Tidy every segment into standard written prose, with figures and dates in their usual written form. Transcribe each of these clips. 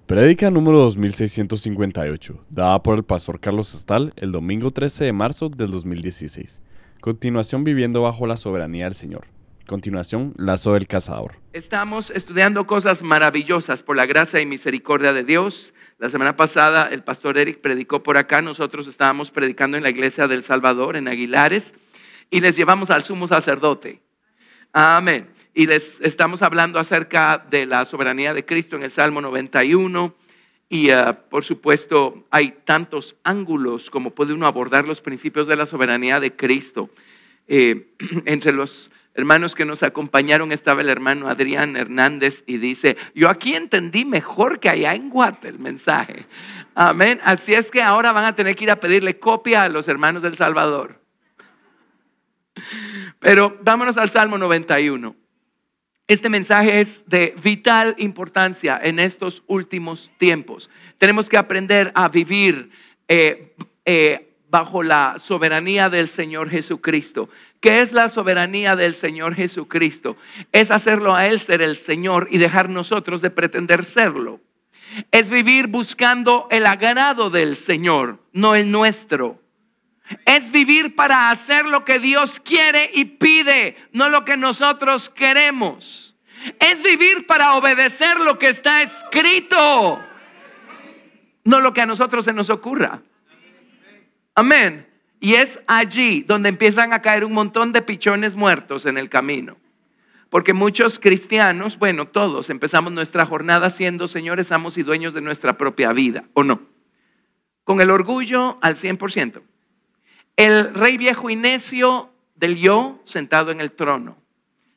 Prédica número 2658, dada por el pastor Carlos Estal el domingo 13 de marzo del 2016. Continuación, viviendo bajo la soberanía del Señor. Continuación, lazo del cazador. Estamos estudiando cosas maravillosas por la gracia y misericordia de Dios. La semana pasada el pastor Eric predicó por acá. Nosotros estábamos predicando en la iglesia del Salvador, en Aguilares, y les llevamos al sumo sacerdote. Amén. Y les estamos hablando acerca de la soberanía de Cristo en el Salmo 91. Y por supuesto hay tantos ángulos como puede uno abordar los principios de la soberanía de Cristo. Entre los hermanos que nos acompañaron estaba el hermano Adrián Hernández y dice: yo aquí entendí mejor que allá en Guate el mensaje. Amén. Así es que ahora van a tener que ir a pedirle copia a los hermanos del Salvador. Pero vámonos al Salmo 91. Este mensaje es de vital importancia en estos últimos tiempos. Tenemos que aprender a vivir bajo la soberanía del Señor Jesucristo. ¿Qué es la soberanía del Señor Jesucristo? Es hacerlo a Él ser el Señor y dejar nosotros de pretender serlo. Es vivir buscando el agrado del Señor, no el nuestro. Es vivir para hacer lo que Dios quiere y pide, no lo que nosotros queremos. Es vivir para obedecer lo que está escrito, no lo que a nosotros se nos ocurra. Amén. Y es allí donde empiezan a caer un montón de pichones muertos en el camino. Porque muchos cristianos, bueno, todos empezamos nuestra jornada siendo señores, amos y dueños de nuestra propia vida, ¿o no? Con el orgullo al 100%. El rey viejo y necio del yo sentado en el trono.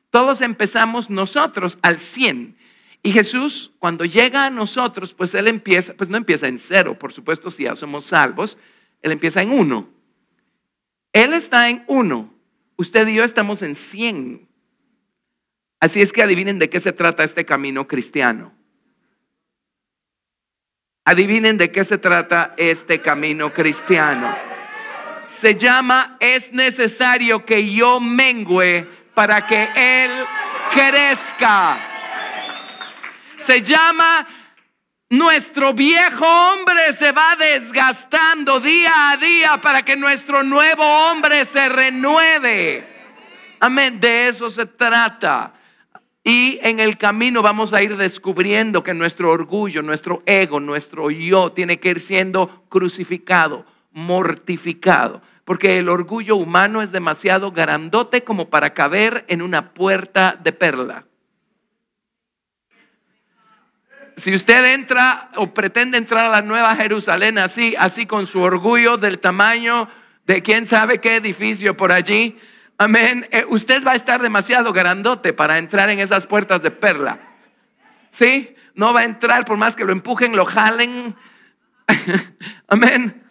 Todos empezamos nosotros al 100. Y Jesús, cuando llega a nosotros, pues Él empieza, pues no empieza en 0, por supuesto, si ya somos salvos. Él empieza en 1. Él está en 1. Usted y yo estamos en 100. Así es que adivinen de qué se trata este camino cristiano. Adivinen de qué se trata este camino cristiano. Se llama: es necesario que yo mengüe para que Él crezca. Se llama: nuestro viejo hombre se va desgastando día a día para que nuestro nuevo hombre se renueve. Amén, de eso se trata. Y en el camino vamos a ir descubriendo que nuestro orgullo, nuestro ego, nuestro yo tiene que ir siendo crucificado, mortificado. Porque el orgullo humano es demasiado grandote como para caber en una puerta de perla. Si usted entra o pretende entrar a la Nueva Jerusalén así con su orgullo del tamaño de quién sabe qué edificio por allí, amén, usted va a estar demasiado grandote para entrar en esas puertas de perla. ¿Sí? No va a entrar por más que lo empujen, lo jalen. Amén.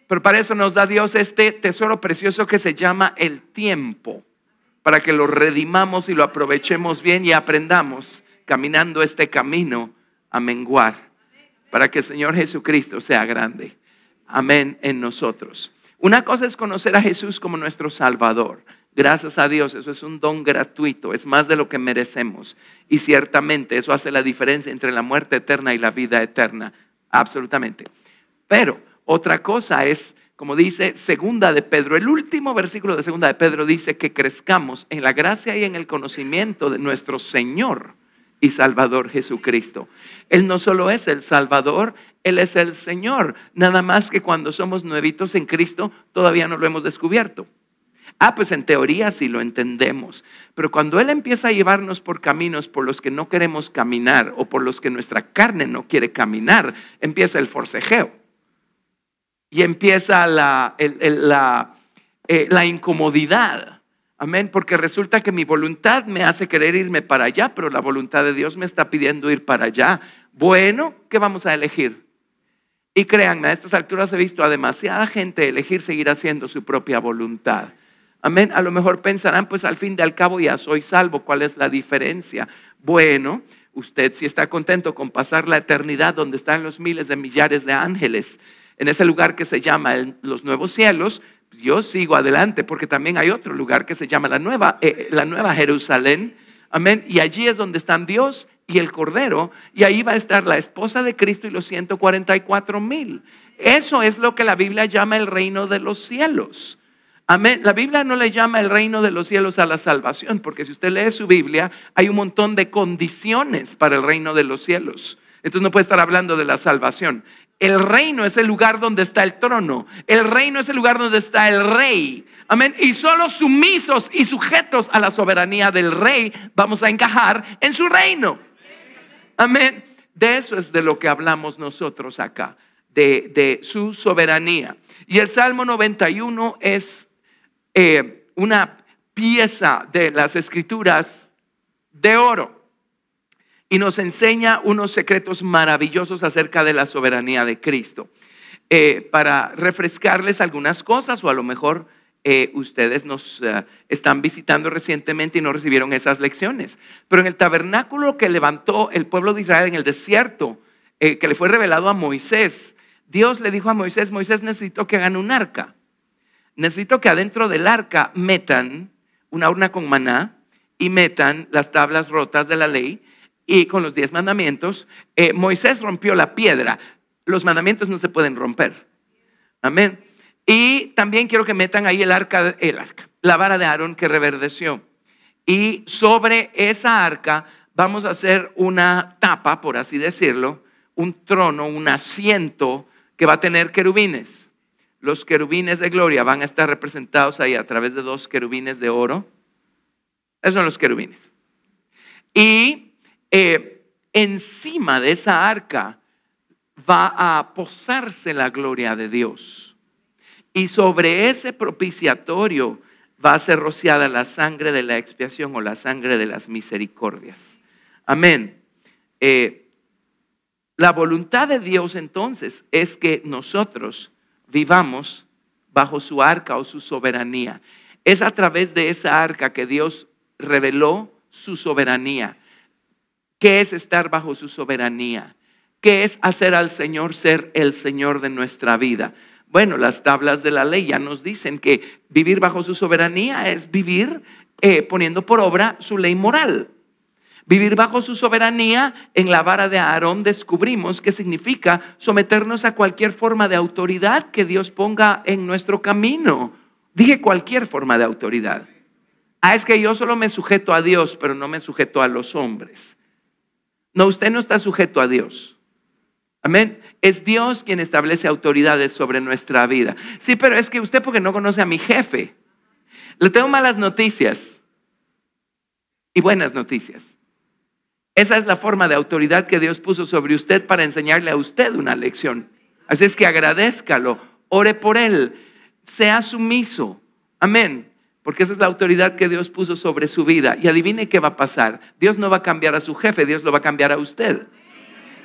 Pero para eso nos da Dios este tesoro precioso que se llama el tiempo, para que lo redimamos y lo aprovechemos bien y aprendamos caminando este camino a menguar, para que el Señor Jesucristo sea grande. Amén en nosotros. Una cosa es conocer a Jesús como nuestro Salvador. Gracias a Dios, eso es un don gratuito, es más de lo que merecemos. Y ciertamente eso hace la diferencia entre la muerte eterna y la vida eterna, absolutamente. Pero otra cosa es, como dice Segunda de Pedro, el último versículo de Segunda de Pedro dice que crezcamos en la gracia y en el conocimiento de nuestro Señor y Salvador Jesucristo. Él no solo es el Salvador, Él es el Señor. Nada más que cuando somos nuevitos en Cristo todavía no lo hemos descubierto. Pues en teoría sí lo entendemos. Pero cuando Él empieza a llevarnos por caminos por los que no queremos caminar o por los que nuestra carne no quiere caminar, empieza el forcejeo. Y empieza la incomodidad. Amén, porque resulta que mi voluntad me hace querer irme para allá, pero la voluntad de Dios me está pidiendo ir para allá. Bueno, ¿qué vamos a elegir? Y créanme, a estas alturas he visto a demasiada gente elegir seguir haciendo su propia voluntad. Amén, a lo mejor pensarán, pues al fin y al cabo ya soy salvo, ¿cuál es la diferencia? Bueno, usted sí está contento con pasar la eternidad donde están los miles de millares de ángeles, en ese lugar que se llama los nuevos cielos. Yo sigo adelante porque también hay otro lugar que se llama la nueva Jerusalén. Amén. Y allí es donde están Dios y el Cordero, y ahí va a estar la esposa de Cristo y los 144,000. Eso es lo que la Biblia llama el reino de los cielos. Amén. La Biblia no le llama el reino de los cielos a la salvación, porque si usted lee su Biblia, hay un montón de condiciones para el reino de los cielos. Entonces no puede estar hablando de la salvación. El reino es el lugar donde está el trono. El reino es el lugar donde está el rey. Amén. Y solo sumisos y sujetos a la soberanía del rey vamos a encajar en su reino. Amén. De eso es de lo que hablamos nosotros acá, de su soberanía. Y el Salmo 91 es una pieza de las Escrituras de oro y nos enseña unos secretos maravillosos acerca de la soberanía de Cristo. Para refrescarles algunas cosas, o a lo mejor ustedes nos están visitando recientemente y no recibieron esas lecciones. Pero en el tabernáculo que levantó el pueblo de Israel en el desierto, que le fue revelado a Moisés, Dios le dijo a Moisés: Moisés, necesito que hagan un arca. Necesito que adentro del arca metan una urna con maná y metan las tablas rotas de la ley y con los 10 mandamientos. Moisés rompió la piedra. Los mandamientos no se pueden romper. Amén. Y también quiero que metan ahí el arca, la vara de Aarón que reverdeció. Y sobre esa arca vamos a hacer una tapa, por así decirlo, un trono, un asiento que va a tener querubines. Los querubines de gloria van a estar representados ahí a través de 2 querubines de oro. Esos son los querubines. Y encima de esa arca va a posarse la gloria de Dios. Y sobre ese propiciatorio va a ser rociada la sangre de la expiación o la sangre de las misericordias. Amén. La voluntad de Dios entonces es que nosotros vivamos bajo su arca o su soberanía. Es a través de esa arca que Dios reveló su soberanía. ¿Qué es estar bajo su soberanía? ¿Qué es hacer al Señor ser el Señor de nuestra vida? Bueno, las tablas de la ley ya nos dicen que vivir bajo su soberanía es vivir poniendo por obra su ley moral. Vivir bajo su soberanía, en la vara de Aarón descubrimos que significa someternos a cualquier forma de autoridad que Dios ponga en nuestro camino. Dije cualquier forma de autoridad. Es que yo solo me sujeto a Dios, pero no me sujeto a los hombres. No, usted no está sujeto a Dios. Amén. Es Dios quien establece autoridades sobre nuestra vida. Sí, pero es que usted porque no conoce a mi jefe. Le tengo malas noticias y buenas noticias. Esa es la forma de autoridad que Dios puso sobre usted para enseñarle a usted una lección. Así es que agradézcalo, ore por él, sea sumiso. Amén. Porque esa es la autoridad que Dios puso sobre su vida. Y adivine qué va a pasar. Dios no va a cambiar a su jefe, Dios lo va a cambiar a usted.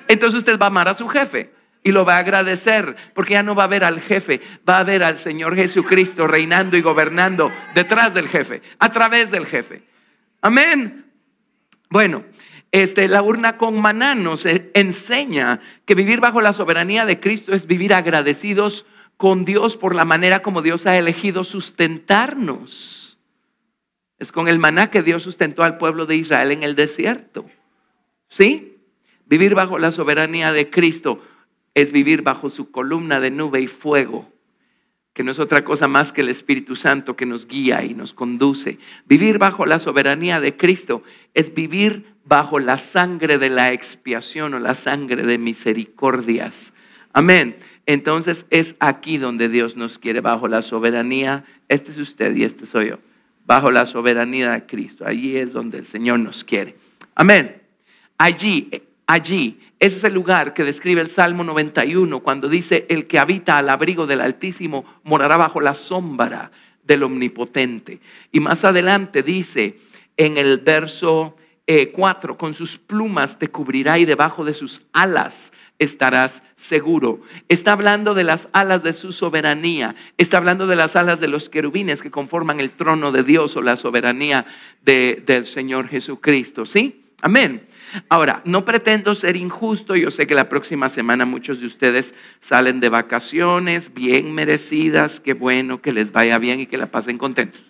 Entonces usted va a amar a su jefe y lo va a agradecer, porque ya no va a ver al jefe, va a ver al Señor Jesucristo reinando y gobernando detrás del jefe, a través del jefe. Amén. Bueno, la urna con maná nos enseña que vivir bajo la soberanía de Cristo es vivir agradecidos con Dios por la manera como Dios ha elegido sustentarnos. Es con el maná que Dios sustentó al pueblo de Israel en el desierto. ¿Sí? Vivir bajo la soberanía de Cristo es vivir bajo su columna de nube y fuego, que no es otra cosa más que el Espíritu Santo que nos guía y nos conduce. Vivir bajo la soberanía de Cristo es vivir bajo la sangre de la expiación o la sangre de misericordias. Amén. Entonces es aquí donde Dios nos quiere, bajo la soberanía. Este es usted y este soy yo. Bajo la soberanía de Cristo. Allí es donde el Señor nos quiere. Amén. Allí, ese es el lugar que describe el Salmo 91 cuando dice: el que habita al abrigo del Altísimo morará bajo la sombra del Omnipotente. Y más adelante dice en el verso 4: con sus plumas te cubrirá y debajo de sus alas estarás seguro. Está hablando de las alas de su soberanía. Está hablando de las alas de los querubines que conforman el trono de Dios o la soberanía del Señor Jesucristo. ¿Sí? Amén. Ahora, no pretendo ser injusto. Yo sé que la próxima semana muchos de ustedes salen de vacaciones bien merecidas. Qué bueno, que les vaya bien y que la pasen contentos.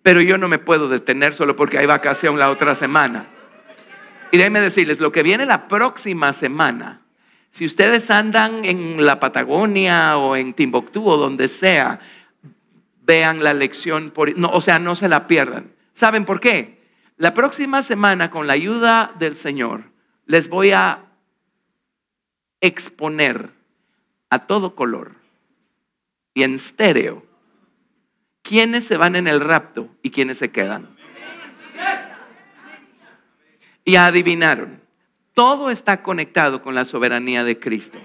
pero yo no me puedo detener solo porque hay vacación la otra semana. Y déjenme decirles, lo que viene la próxima semana, si ustedes andan en la Patagonia o en Timbuktu o donde sea, vean la lección, no se la pierdan. ¿Saben por qué? La próxima semana, con la ayuda del Señor, les voy a exponer a todo color y en estéreo quiénes se van en el rapto y quiénes se quedan. Y adivinaron, todo está conectado con la soberanía de Cristo.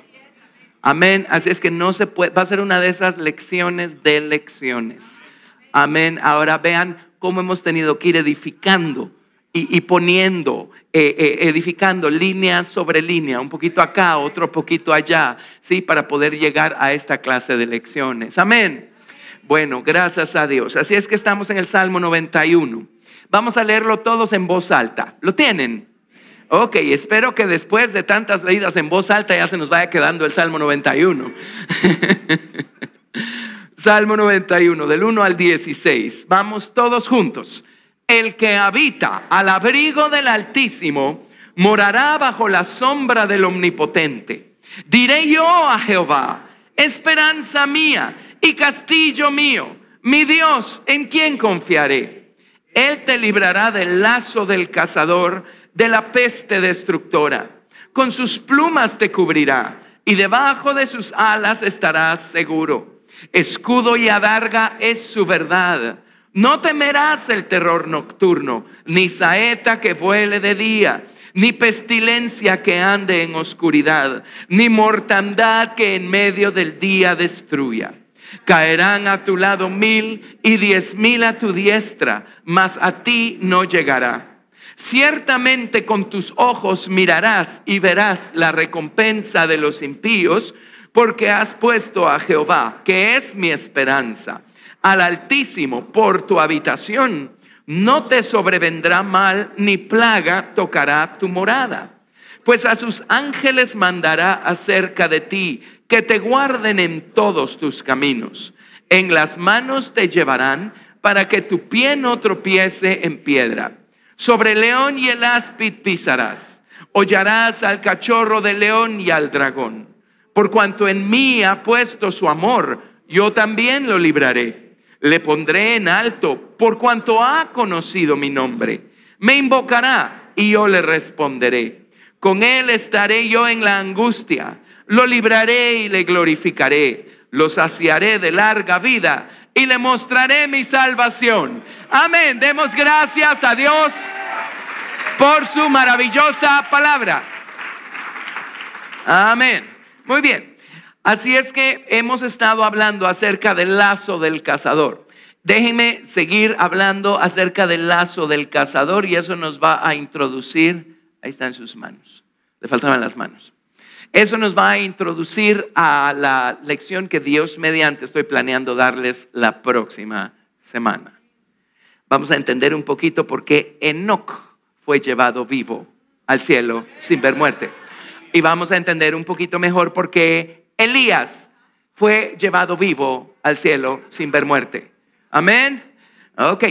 Amén. Así es que no se puede, va a ser una de esas lecciones de lecciones. Amén. Ahora vean cómo hemos tenido que ir edificando y poniendo, edificando línea sobre línea, un poquito acá, otro poquito allá, ¿sí? Para poder llegar a esta clase de lecciones. Amén. Bueno, gracias a Dios. Así es que estamos en el Salmo 91. Vamos a leerlo todos en voz alta. ¿Lo tienen? Ok, espero que después de tantas leídas en voz alta ya se nos vaya quedando el Salmo 91. Salmo 91, del 1 al 16. Vamos todos juntos. El que habita al abrigo del Altísimo morará bajo la sombra del Omnipotente. Diré yo a Jehová, esperanza mía y castillo mío, mi Dios, ¿en quién confiaré? Él te librará del lazo del cazador, de la peste destructora. Con sus plumas te cubrirá y debajo de sus alas estarás seguro. Escudo y adarga es su verdad. No temerás el terror nocturno, ni saeta que vuele de día, ni pestilencia que ande en oscuridad, ni mortandad que en medio del día destruya. Caerán a tu lado 1000 y 10,000 a tu diestra, mas a ti no llegará. Ciertamente con tus ojos mirarás y verás la recompensa de los impíos, porque has puesto a Jehová, que es mi esperanza, al Altísimo por tu habitación. No te sobrevendrá mal, ni plaga tocará tu morada. Pues a sus ángeles mandará acerca de ti, que te guarden en todos tus caminos. En las manos te llevarán, para que tu pie no tropiece en piedra. Sobre el león y el áspid pisarás. Hollarás al cachorro del león y al dragón. Por cuanto en mí ha puesto su amor, yo también lo libraré. Le pondré en alto, por cuanto ha conocido mi nombre. Me invocará y yo le responderé. Con él estaré yo en la angustia. Lo libraré y le glorificaré. Lo saciaré de larga vida y le mostraré mi salvación. Amén. Demos gracias a Dios por su maravillosa palabra. Amén. Muy bien. Así es que hemos estado hablando acerca del lazo del cazador. Déjenme seguir hablando acerca del lazo del cazador y eso nos va a introducir. Ahí están sus manos. Le faltaban las manos. Eso nos va a introducir a la lección que Dios mediante estoy planeando darles la próxima semana. Vamos a entender un poquito por qué Enoc fue llevado vivo al cielo sin ver muerte. Y vamos a entender un poquito mejor por qué Elías fue llevado vivo al cielo sin ver muerte. Amén. Ok.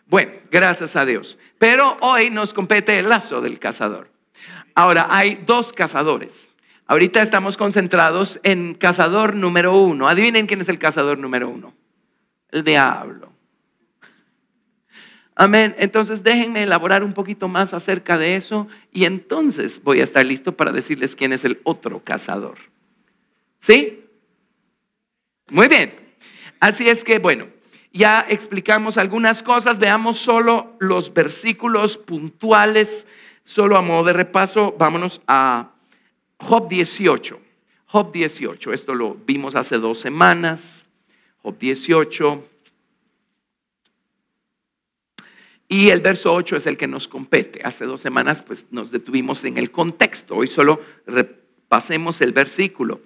Bueno, gracias a Dios. Pero hoy nos compete el lazo del cazador. Ahora, hay dos cazadores. Ahorita estamos concentrados en cazador número 1. Adivinen quién es el cazador número 1. El diablo. Amén. Entonces déjenme elaborar un poquito más acerca de eso y entonces voy a estar listo para decirles quién es el otro cazador. ¿Sí? Muy bien. Así es que bueno, ya explicamos algunas cosas. Veamos solo los versículos puntuales. Solo a modo de repaso, vámonos a Job 18. Job 18, esto lo vimos hace 2 semanas. Job 18. Y el verso 8 es el que nos compete. Hace 2 semanas pues nos detuvimos en el contexto. Hoy solo repasemos el versículo.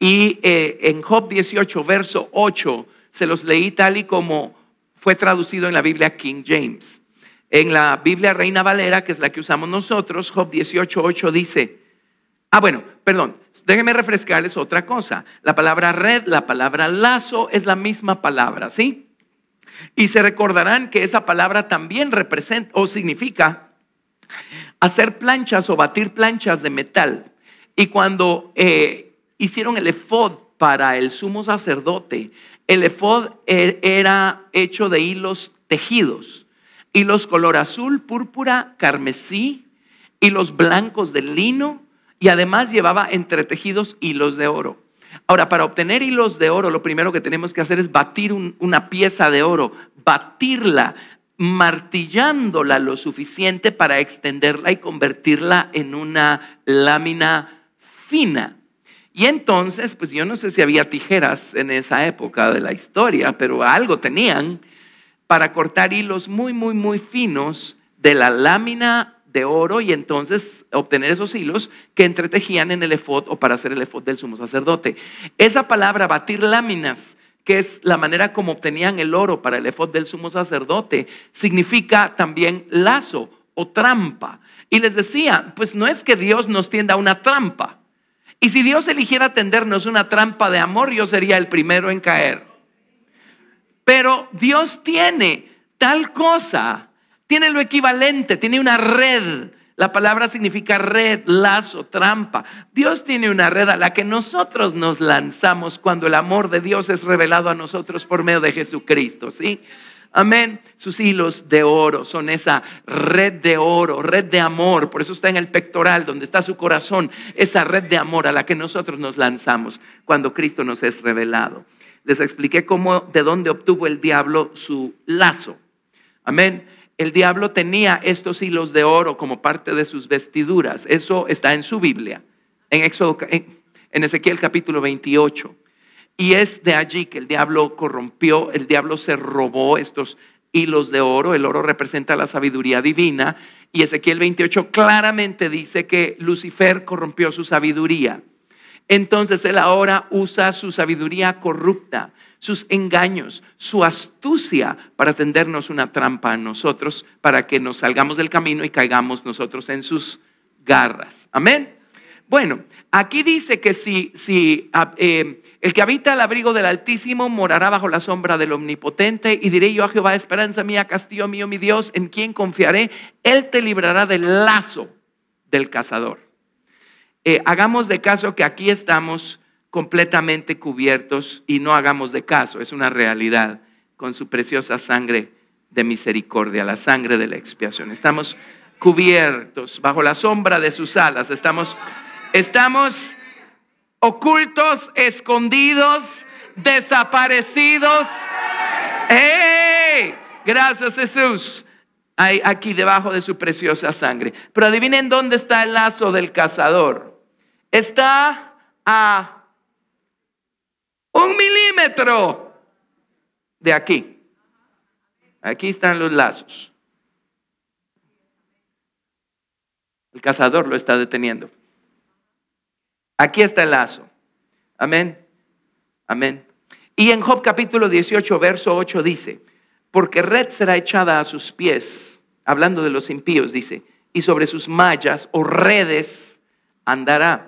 Y en Job 18, verso 8, se los leí tal y como fue traducido en la Biblia King James. En la Biblia Reina Valera, que es la que usamos nosotros, Job 18, 8 dice... déjenme refrescarles otra cosa. La palabra red, la palabra lazo es la misma palabra, ¿sí? Y se recordarán que esa palabra también representa o significa hacer planchas o batir planchas de metal. Y cuando hicieron el efod para el sumo sacerdote, el efod era hecho de hilos tejidos, hilos color azul, púrpura, carmesí, hilos blancos de lino, y además llevaba entretejidos hilos de oro. Ahora, para obtener hilos de oro, lo primero que tenemos que hacer es batir una pieza de oro, batirla, martillándola lo suficiente para extenderla y convertirla en una lámina fina. Y entonces, pues yo no sé si había tijeras en esa época de la historia, pero algo tenían para cortar hilos muy, muy, muy finos de la lámina de oro, y entonces obtener esos hilos que entretejían en el efod o para hacer el efod del sumo sacerdote. Esa palabra, batir láminas, que es la manera como obtenían el oro para el efod del sumo sacerdote, significa también lazo o trampa. Y les decía, pues no es que Dios nos tienda una trampa. Y si Dios eligiera tendernos una trampa de amor, yo sería el primero en caer. Pero Dios tiene tal cosa, tiene lo equivalente, tiene una red. La palabra significa red, lazo, trampa. Dios tiene una red a la que nosotros nos lanzamos cuando el amor de Dios es revelado a nosotros por medio de Jesucristo, ¿sí? Amén. Sus hilos de oro son esa red de oro, red de amor. Por eso está en el pectoral, donde está su corazón, esa red de amor a la que nosotros nos lanzamos cuando Cristo nos es revelado. Les expliqué de dónde obtuvo el diablo su lazo. Amén. El diablo tenía estos hilos de oro como parte de sus vestiduras. Eso está en su Biblia, en Ezequiel capítulo 28. Y es de allí que el diablo corrompió, el diablo se robó estos hilos de oro. El oro representa la sabiduría divina. Y Ezequiel 28 claramente dice que Lucifer corrompió su sabiduría. Entonces él ahora usa su sabiduría corrupta, sus engaños, su astucia para tendernos una trampa a nosotros, para que nos salgamos del camino y caigamos nosotros en sus garras. Amén. Bueno, aquí dice que si el que habita al abrigo del Altísimo morará bajo la sombra del Omnipotente, y diré yo a Jehová, esperanza mía, castillo mío, mi Dios, en quien confiaré. Él te librará del lazo del cazador. Hagamos de caso que aquí estamos completamente cubiertos, y no hagamos de caso, es una realidad, con su preciosa sangre de misericordia, la sangre de la expiación. Estamos cubiertos bajo la sombra de sus alas, estamos ocultos, escondidos, desaparecidos. ¡Hey! Gracias, Jesús. Aquí debajo de su preciosa sangre. Pero adivinen dónde está el lazo del cazador. Está a 1 milímetro de aquí. Aquí están los lazos. El cazador lo está deteniendo. Aquí está el lazo. Amén. Amén. Y en Job capítulo 18, verso 8 dice: porque red será echada a sus pies, hablando de los impíos, dice, y sobre sus mallas o redes andará.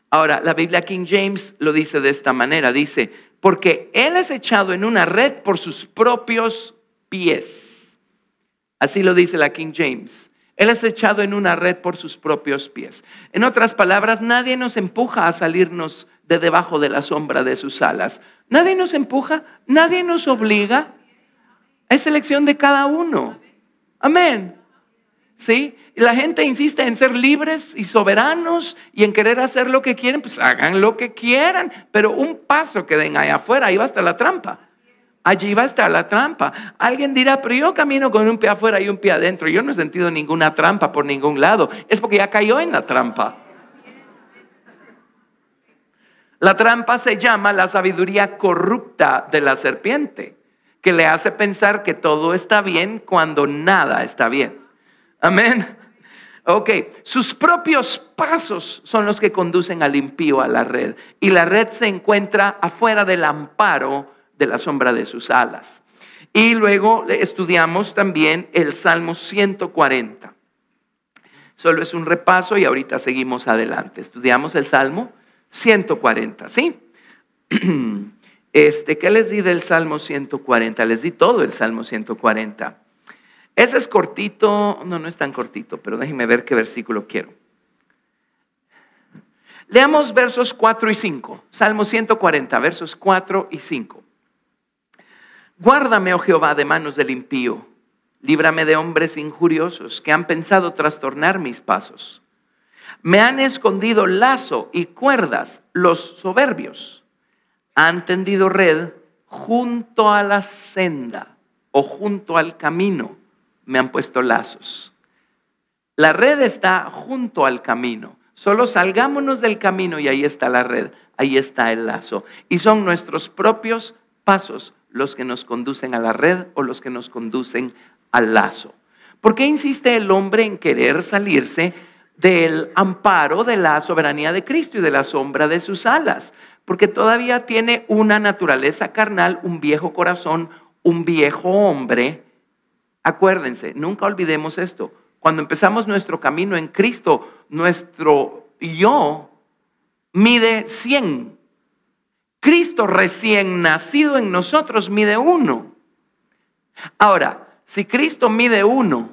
Ahora, la Biblia King James lo dice de esta manera, dice: porque él es echado en una red por sus propios pies. Así lo dice la King James. Él es echado en una red por sus propios pies. En otras palabras, nadie nos empuja a salirnos de debajo de la sombra de sus alas. Nadie nos empuja, nadie nos obliga. Es elección de cada uno. Amén. ¿Sí? Y la gente insiste en ser libres y soberanos y en querer hacer lo que quieren. Pues hagan lo que quieran, pero un paso que den allá afuera, ahí va a estar la trampa. Allí va a estar la trampa. Alguien dirá: pero yo camino con un pie afuera y un pie adentro. Yo no he sentido ninguna trampa por ningún lado. Es porque ya cayó en la trampa. La trampa se llama la sabiduría corrupta de la serpiente, que le hace pensar que todo está bien cuando nada está bien. Amén. Ok, sus propios pasos son los que conducen al impío a la red, y la red se encuentra afuera del amparo de la sombra de sus alas. Y luego estudiamos también el Salmo 140. Solo es un repaso y ahorita seguimos adelante. Estudiamos el Salmo 140, ¿sí? ¿Qué les di del Salmo 140? Les di todo el Salmo 140. Ese es cortito, no es tan cortito, pero déjenme ver qué versículo quiero. Leamos versos 4 y 5. Salmo 140, versos 4 y 5. Guárdame, oh Jehová, de manos del impío. Líbrame de hombres injuriosos que han pensado trastornar mis pasos. Me han escondido lazo y cuerdas los soberbios. Han tendido red junto a la senda o junto al camino. Me han puesto lazos. La red está junto al camino. Solo salgámonos del camino y ahí está la red, ahí está el lazo. Y son nuestros propios pasos los que nos conducen a la red o los que nos conducen al lazo. ¿Por qué insiste el hombre en querer salirse del amparo de la soberanía de Cristo y de la sombra de sus alas? Porque todavía tiene una naturaleza carnal, un viejo corazón, un viejo hombre. Acuérdense, nunca olvidemos esto. Cuando empezamos nuestro camino en Cristo, nuestro yo mide 100. Cristo recién nacido en nosotros mide 1. Ahora, si Cristo mide 1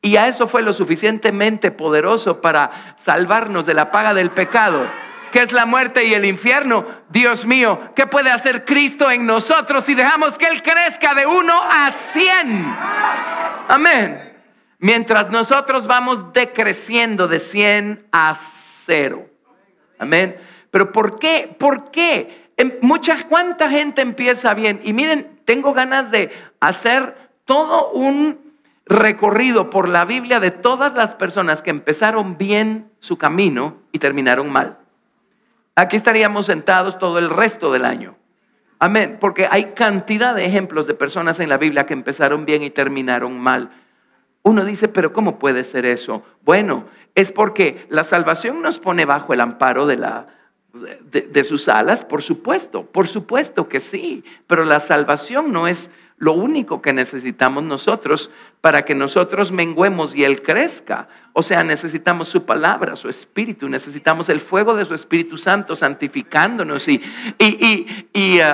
y a eso fue lo suficientemente poderoso para salvarnos de la paga del pecado, que es la muerte y el infierno, Dios mío, ¿qué puede hacer Cristo en nosotros si dejamos que Él crezca de 1 a 100? Amén. Mientras nosotros vamos decreciendo de 100 a 0. Amén. Pero ¿por qué? ¿Por qué? ¿Cuánta gente empieza bien? Y miren, tengo ganas de hacer todo un recorrido por la Biblia de todas las personas que empezaron bien su camino y terminaron mal. Aquí estaríamos sentados todo el resto del año. Amén. Porque hay cantidad de ejemplos de personas en la Biblia que empezaron bien y terminaron mal. Uno dice, pero ¿cómo puede ser eso? Bueno, es porque la salvación nos pone bajo el amparo de sus alas, por supuesto que sí. Pero la salvación no es lo único que necesitamos nosotros para que nosotros menguemos y Él crezca. O sea, necesitamos su palabra, su espíritu, necesitamos el fuego de su Espíritu Santo santificándonos.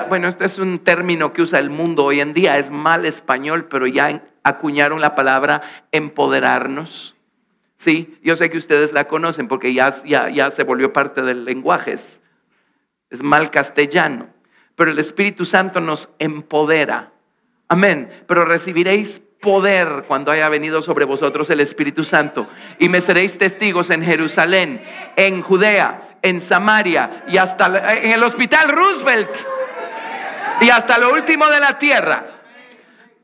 Bueno, este es un término que usa el mundo hoy en día, es mal español, pero ya acuñaron la palabra empoderarnos. Sí, yo sé que ustedes la conocen porque ya se volvió parte del lenguaje, es mal castellano, pero el Espíritu Santo nos empodera. Amén. Pero recibiréis poder cuando haya venido sobre vosotros el Espíritu Santo y me seréis testigos en Jerusalén, en Judea, en Samaria y hasta en el Hospital Roosevelt y hasta lo último de la tierra.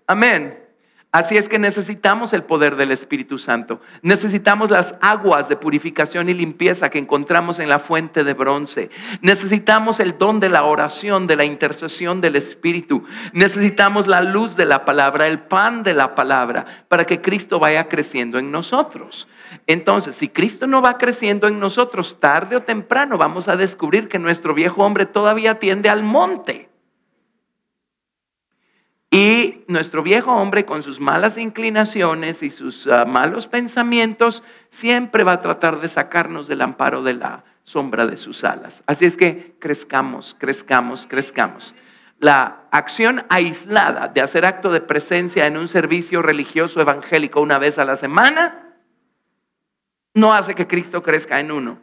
Amén. Así es que necesitamos el poder del Espíritu Santo. Necesitamos las aguas de purificación y limpieza que encontramos en la fuente de bronce. Necesitamos el don de la oración, de la intercesión del Espíritu. Necesitamos la luz de la palabra, el pan de la palabra, para que Cristo vaya creciendo en nosotros. Entonces, si Cristo no va creciendo en nosotros, tarde o temprano vamos a descubrir que nuestro viejo hombre todavía tiende al monte. Y nuestro viejo hombre, con sus malas inclinaciones y sus malos pensamientos, siempre va a tratar de sacarnos del amparo de la sombra de sus alas. Así es que crezcamos. La acción aislada de hacer acto de presencia en un servicio religioso evangélico una vez a la semana no hace que Cristo crezca en uno.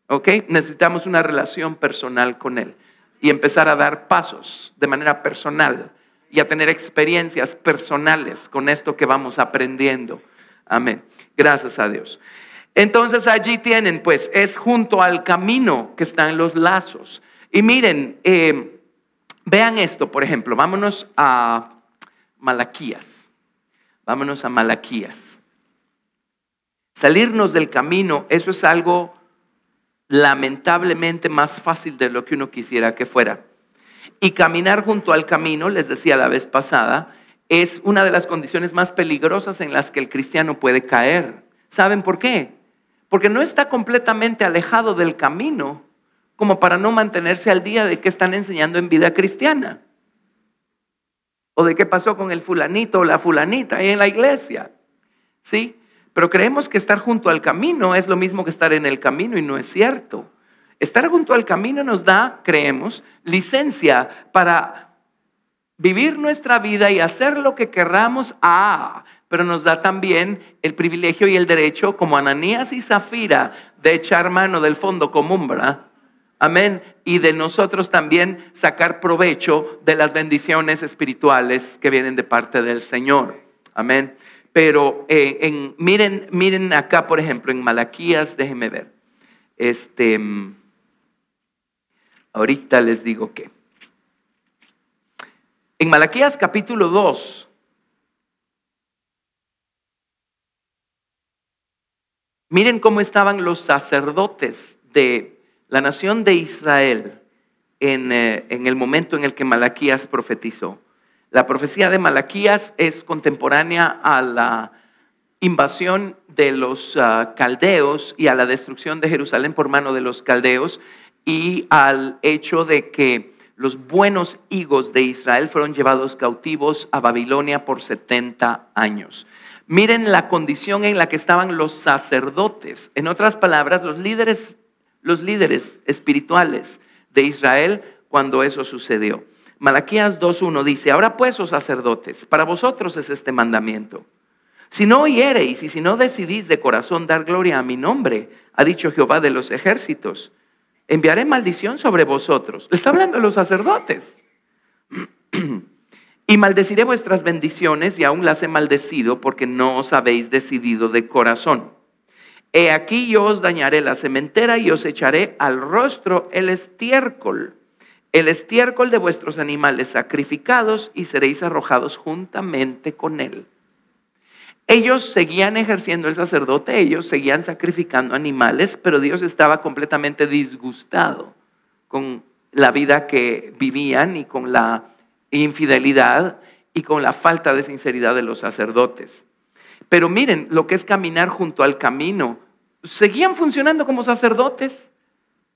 ¿Ok? Necesitamos una relación personal con Él. Y empezar a dar pasos de manera personal y a tener experiencias personales con esto que vamos aprendiendo. Amén. Gracias a Dios. Entonces allí tienen, pues, es junto al camino que están los lazos. Y miren, vean esto, por ejemplo, vámonos a Malaquías. Salirnos del camino, eso es algo lamentablemente más fácil de lo que uno quisiera que fuera. Y caminar junto al camino, les decía la vez pasada, es una de las condiciones más peligrosas en las que el cristiano puede caer. ¿Saben por qué? Porque no está completamente alejado del camino como para no mantenerse al día de qué están enseñando en vida cristiana. O de qué pasó con el fulanito o la fulanita ahí en la iglesia. ¿Sí? Pero creemos que estar junto al camino es lo mismo que estar en el camino y no es cierto. Estar junto al camino nos da, creemos, licencia para vivir nuestra vida y hacer lo que querramos, pero nos da también el privilegio y el derecho, como Ananías y Zafira, de echar mano del fondo común, ¿verdad? Amén. Y de nosotros también sacar provecho de las bendiciones espirituales que vienen de parte del Señor. Amén. Pero miren acá, por ejemplo, en Malaquías, déjenme ver. Ahorita les digo que. En Malaquías capítulo 2. Miren cómo estaban los sacerdotes de la nación de Israel en el momento en el que Malaquías profetizó. La profecía de Malaquías es contemporánea a la invasión de los caldeos y a la destrucción de Jerusalén por mano de los caldeos y al hecho de que los buenos higos de Israel fueron llevados cautivos a Babilonia por 70 años. Miren la condición en la que estaban los sacerdotes. En otras palabras, los líderes espirituales de Israel cuando eso sucedió. Malaquías 2:1 dice: ahora pues, oh sacerdotes, para vosotros es este mandamiento. Si no oyereis y si no decidís de corazón dar gloria a mi nombre, ha dicho Jehová de los ejércitos, enviaré maldición sobre vosotros. Le está hablando a los sacerdotes. Y maldeciré vuestras bendiciones, y aún las he maldecido, porque no os habéis decidido de corazón. He aquí yo os dañaré la sementera y os echaré al rostro el estiércol de vuestros animales sacrificados, y seréis arrojados juntamente con él. Ellos seguían ejerciendo el sacerdote, ellos seguían sacrificando animales, pero Dios estaba completamente disgustado con la vida que vivían y con la infidelidad y con la falta de sinceridad de los sacerdotes. Pero miren lo que es caminar junto al camino. Seguían funcionando como sacerdotes.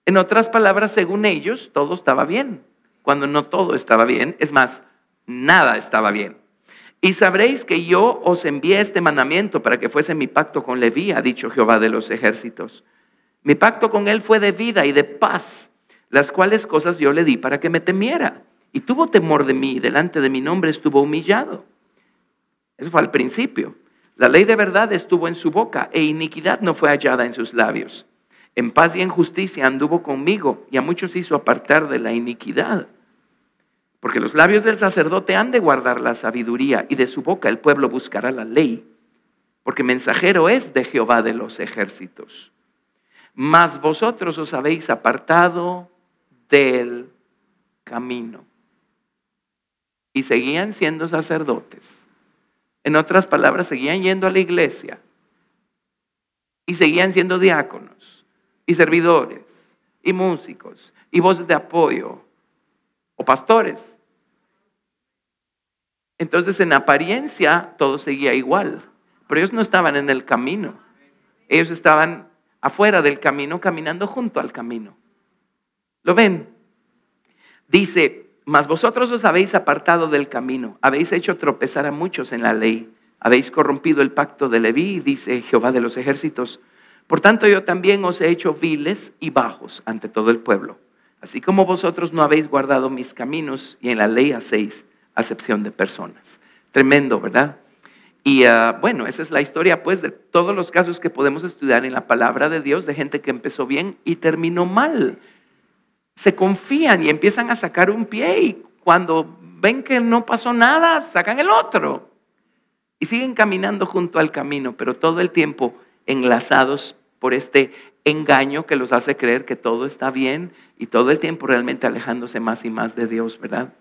En otras palabras, según ellos, todo estaba bien, cuando no todo estaba bien. Es más, nada estaba bien. Y sabréis que yo os envié este mandamiento para que fuese mi pacto con Leví, ha dicho Jehová de los ejércitos. Mi pacto con él fue de vida y de paz, las cuales cosas yo le di para que me temiera. Y tuvo temor de mí, y delante de mi nombre estuvo humillado. Eso fue al principio. La ley de verdad estuvo en su boca, e iniquidad no fue hallada en sus labios. En paz y en justicia anduvo conmigo, y a muchos hizo apartar de la iniquidad. Porque los labios del sacerdote han de guardar la sabiduría, y de su boca el pueblo buscará la ley. Porque mensajero es de Jehová de los ejércitos. Mas vosotros os habéis apartado del camino. Y seguían siendo sacerdotes. En otras palabras, seguían yendo a la iglesia. Y seguían siendo diáconos, y servidores, y músicos, y voces de apoyo, o pastores. Entonces, en apariencia, todo seguía igual. Pero ellos no estaban en el camino. Ellos estaban afuera del camino, caminando junto al camino. ¿Lo ven? Dice: mas vosotros os habéis apartado del camino, habéis hecho tropezar a muchos en la ley, habéis corrompido el pacto de Leví, dice Jehová de los ejércitos. Por tanto, yo también os he hecho viles y bajos ante todo el pueblo, así como vosotros no habéis guardado mis caminos, y en la ley hacéis acepción de personas. Tremendo, ¿verdad? Y bueno, esa es la historia pues de todos los casos que podemos estudiar en la palabra de Dios, de gente que empezó bien y terminó mal. Se confían y empiezan a sacar un pie, y cuando ven que no pasó nada, sacan el otro. Y siguen caminando junto al camino, pero todo el tiempo enlazados por este engaño que los hace creer que todo está bien, y todo el tiempo realmente alejándose más y más de Dios, ¿verdad?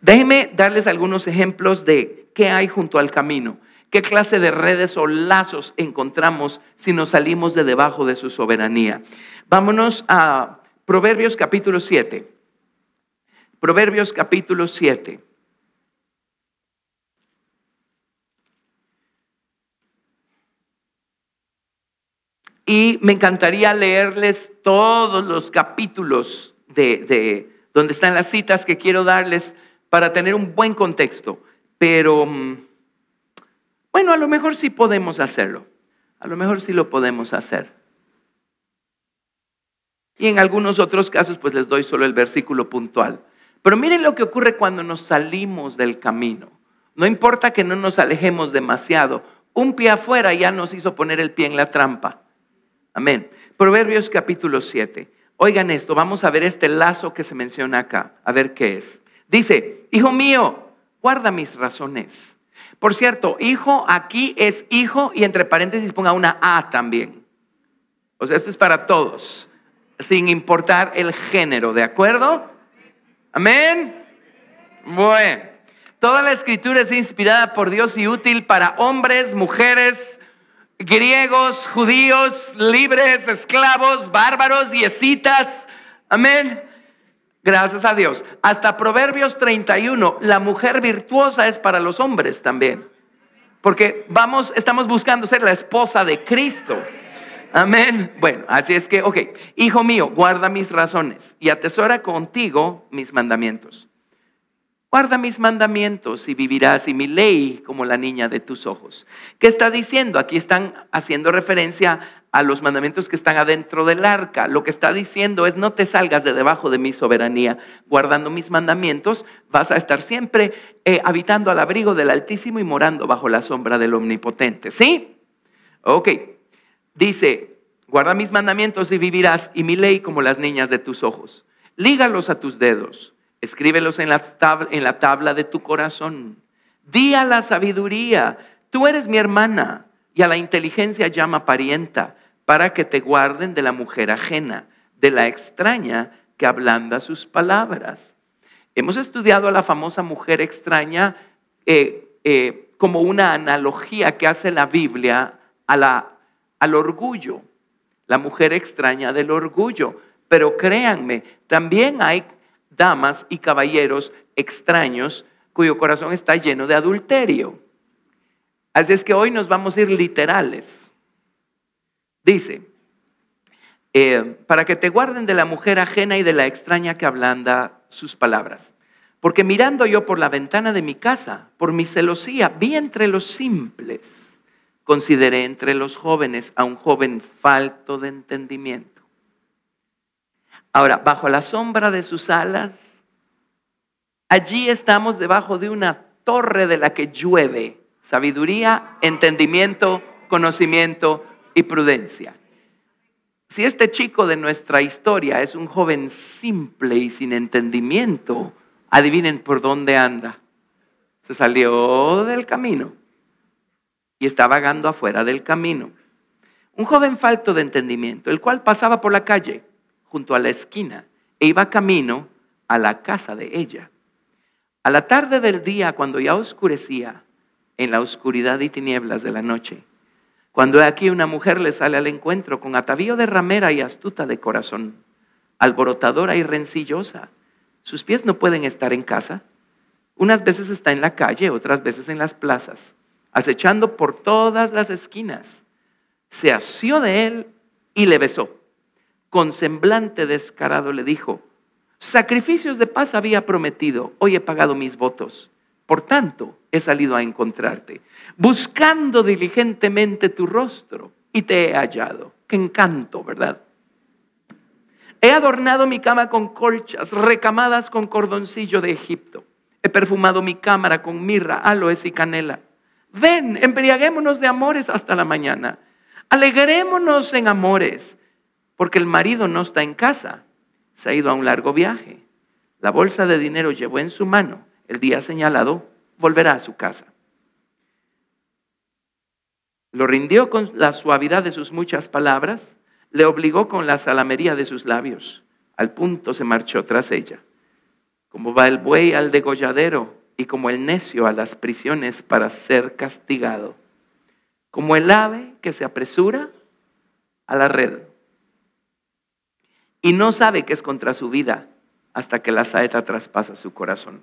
Déjenme darles algunos ejemplos de qué hay junto al camino. ¿Qué clase de redes o lazos encontramos si nos salimos de debajo de su soberanía? Vámonos a Proverbios capítulo 7. Proverbios capítulo 7. Y me encantaría leerles todos los capítulos de donde están las citas que quiero darles para tener un buen contexto. Pero bueno, a lo mejor sí podemos hacerlo. A lo mejor sí lo podemos hacer. Y en algunos otros casos pues les doy solo el versículo puntual. Pero miren lo que ocurre cuando nos salimos del camino. No importa que no nos alejemos demasiado. Un pie afuera ya nos hizo poner el pie en la trampa. Amén. Proverbios capítulo 7. Oigan esto, vamos a ver este lazo que se menciona acá. A ver qué es. Dice, hijo mío, guarda mis razones. Por cierto, hijo aquí es hijo y entre paréntesis ponga una A también. O sea, esto es para todos, sin importar el género, ¿de acuerdo? Amén. Bueno, toda la escritura es inspirada por Dios y útil para hombres, mujeres, griegos, judíos, libres, esclavos, bárbaros y escitas. Amén. Gracias a Dios. Hasta Proverbios 31, la mujer virtuosa es para los hombres también. Porque estamos buscando ser la esposa de Cristo. Amén. Bueno, así es que, hijo mío, guarda mis razones y atesora contigo mis mandamientos. Guarda mis mandamientos y vivirás, y mi ley como la niña de tus ojos. ¿Qué está diciendo? Aquí están haciendo referencia a los mandamientos que están adentro del arca. Lo que está diciendo es: no te salgas de debajo de mi soberanía. Guardando mis mandamientos vas a estar siempre habitando al abrigo del Altísimo y morando bajo la sombra del Omnipotente. ¿Sí? Dice: guarda mis mandamientos y vivirás, y mi ley como las niñas de tus ojos. Lígalos a tus dedos, escríbelos en la tabla de tu corazón. Di a la sabiduría: tú eres mi hermana, y a la inteligencia llama parienta, para que te guarden de la mujer ajena, de la extraña que ablanda sus palabras. Hemos estudiado a la famosa mujer extraña como una analogía que hace la Biblia al orgullo, la mujer extraña del orgullo. Pero créanme, también hay damas y caballeros extraños cuyo corazón está lleno de adulterio. Así es que hoy nos vamos a ir literales. Dice, para que te guarden de la mujer ajena y de la extraña que ablanda sus palabras. Porque mirando yo por la ventana de mi casa, por mi celosía, vi entre los simples, consideré entre los jóvenes a un joven falto de entendimiento. Ahora, bajo la sombra de sus alas, allí estamos debajo de una torre de la que llueve sabiduría, entendimiento, conocimiento y prudencia. Si este chico de nuestra historia es un joven simple y sin entendimiento, adivinen por dónde anda. Se salió del camino y está vagando afuera del camino. Un joven falto de entendimiento, el cual pasaba por la calle junto a la esquina e iba camino a la casa de ella. A la tarde del día, cuando ya oscurecía, en la oscuridad y tinieblas de la noche, cuando aquí una mujer le sale al encuentro con atavío de ramera y astuta de corazón, alborotadora y rencillosa. Sus pies no pueden estar en casa. Unas veces está en la calle, otras veces en las plazas, acechando por todas las esquinas. Se asió de él y le besó. Con semblante descarado le dijo: sacrificios de paz había prometido, hoy he pagado mis votos. Por tanto, he salido a encontrarte, buscando diligentemente tu rostro, y te he hallado. Qué encanto, ¿verdad? He adornado mi cama con colchas, recamadas con cordoncillo de Egipto. He perfumado mi cámara con mirra, aloes y canela. Ven, embriaguémonos de amores hasta la mañana. Alegrémonos en amores, porque el marido no está en casa. Se ha ido a un largo viaje. La bolsa de dinero llevó en su mano. El día señalado volverá a su casa. Lo rindió con la suavidad de sus muchas palabras, le obligó con la salamería de sus labios. Al punto se marchó tras ella. Como va el buey al degolladero y como el necio a las prisiones para ser castigado. Como el ave que se apresura a la red y no sabe que es contra su vida hasta que la saeta traspasa su corazón.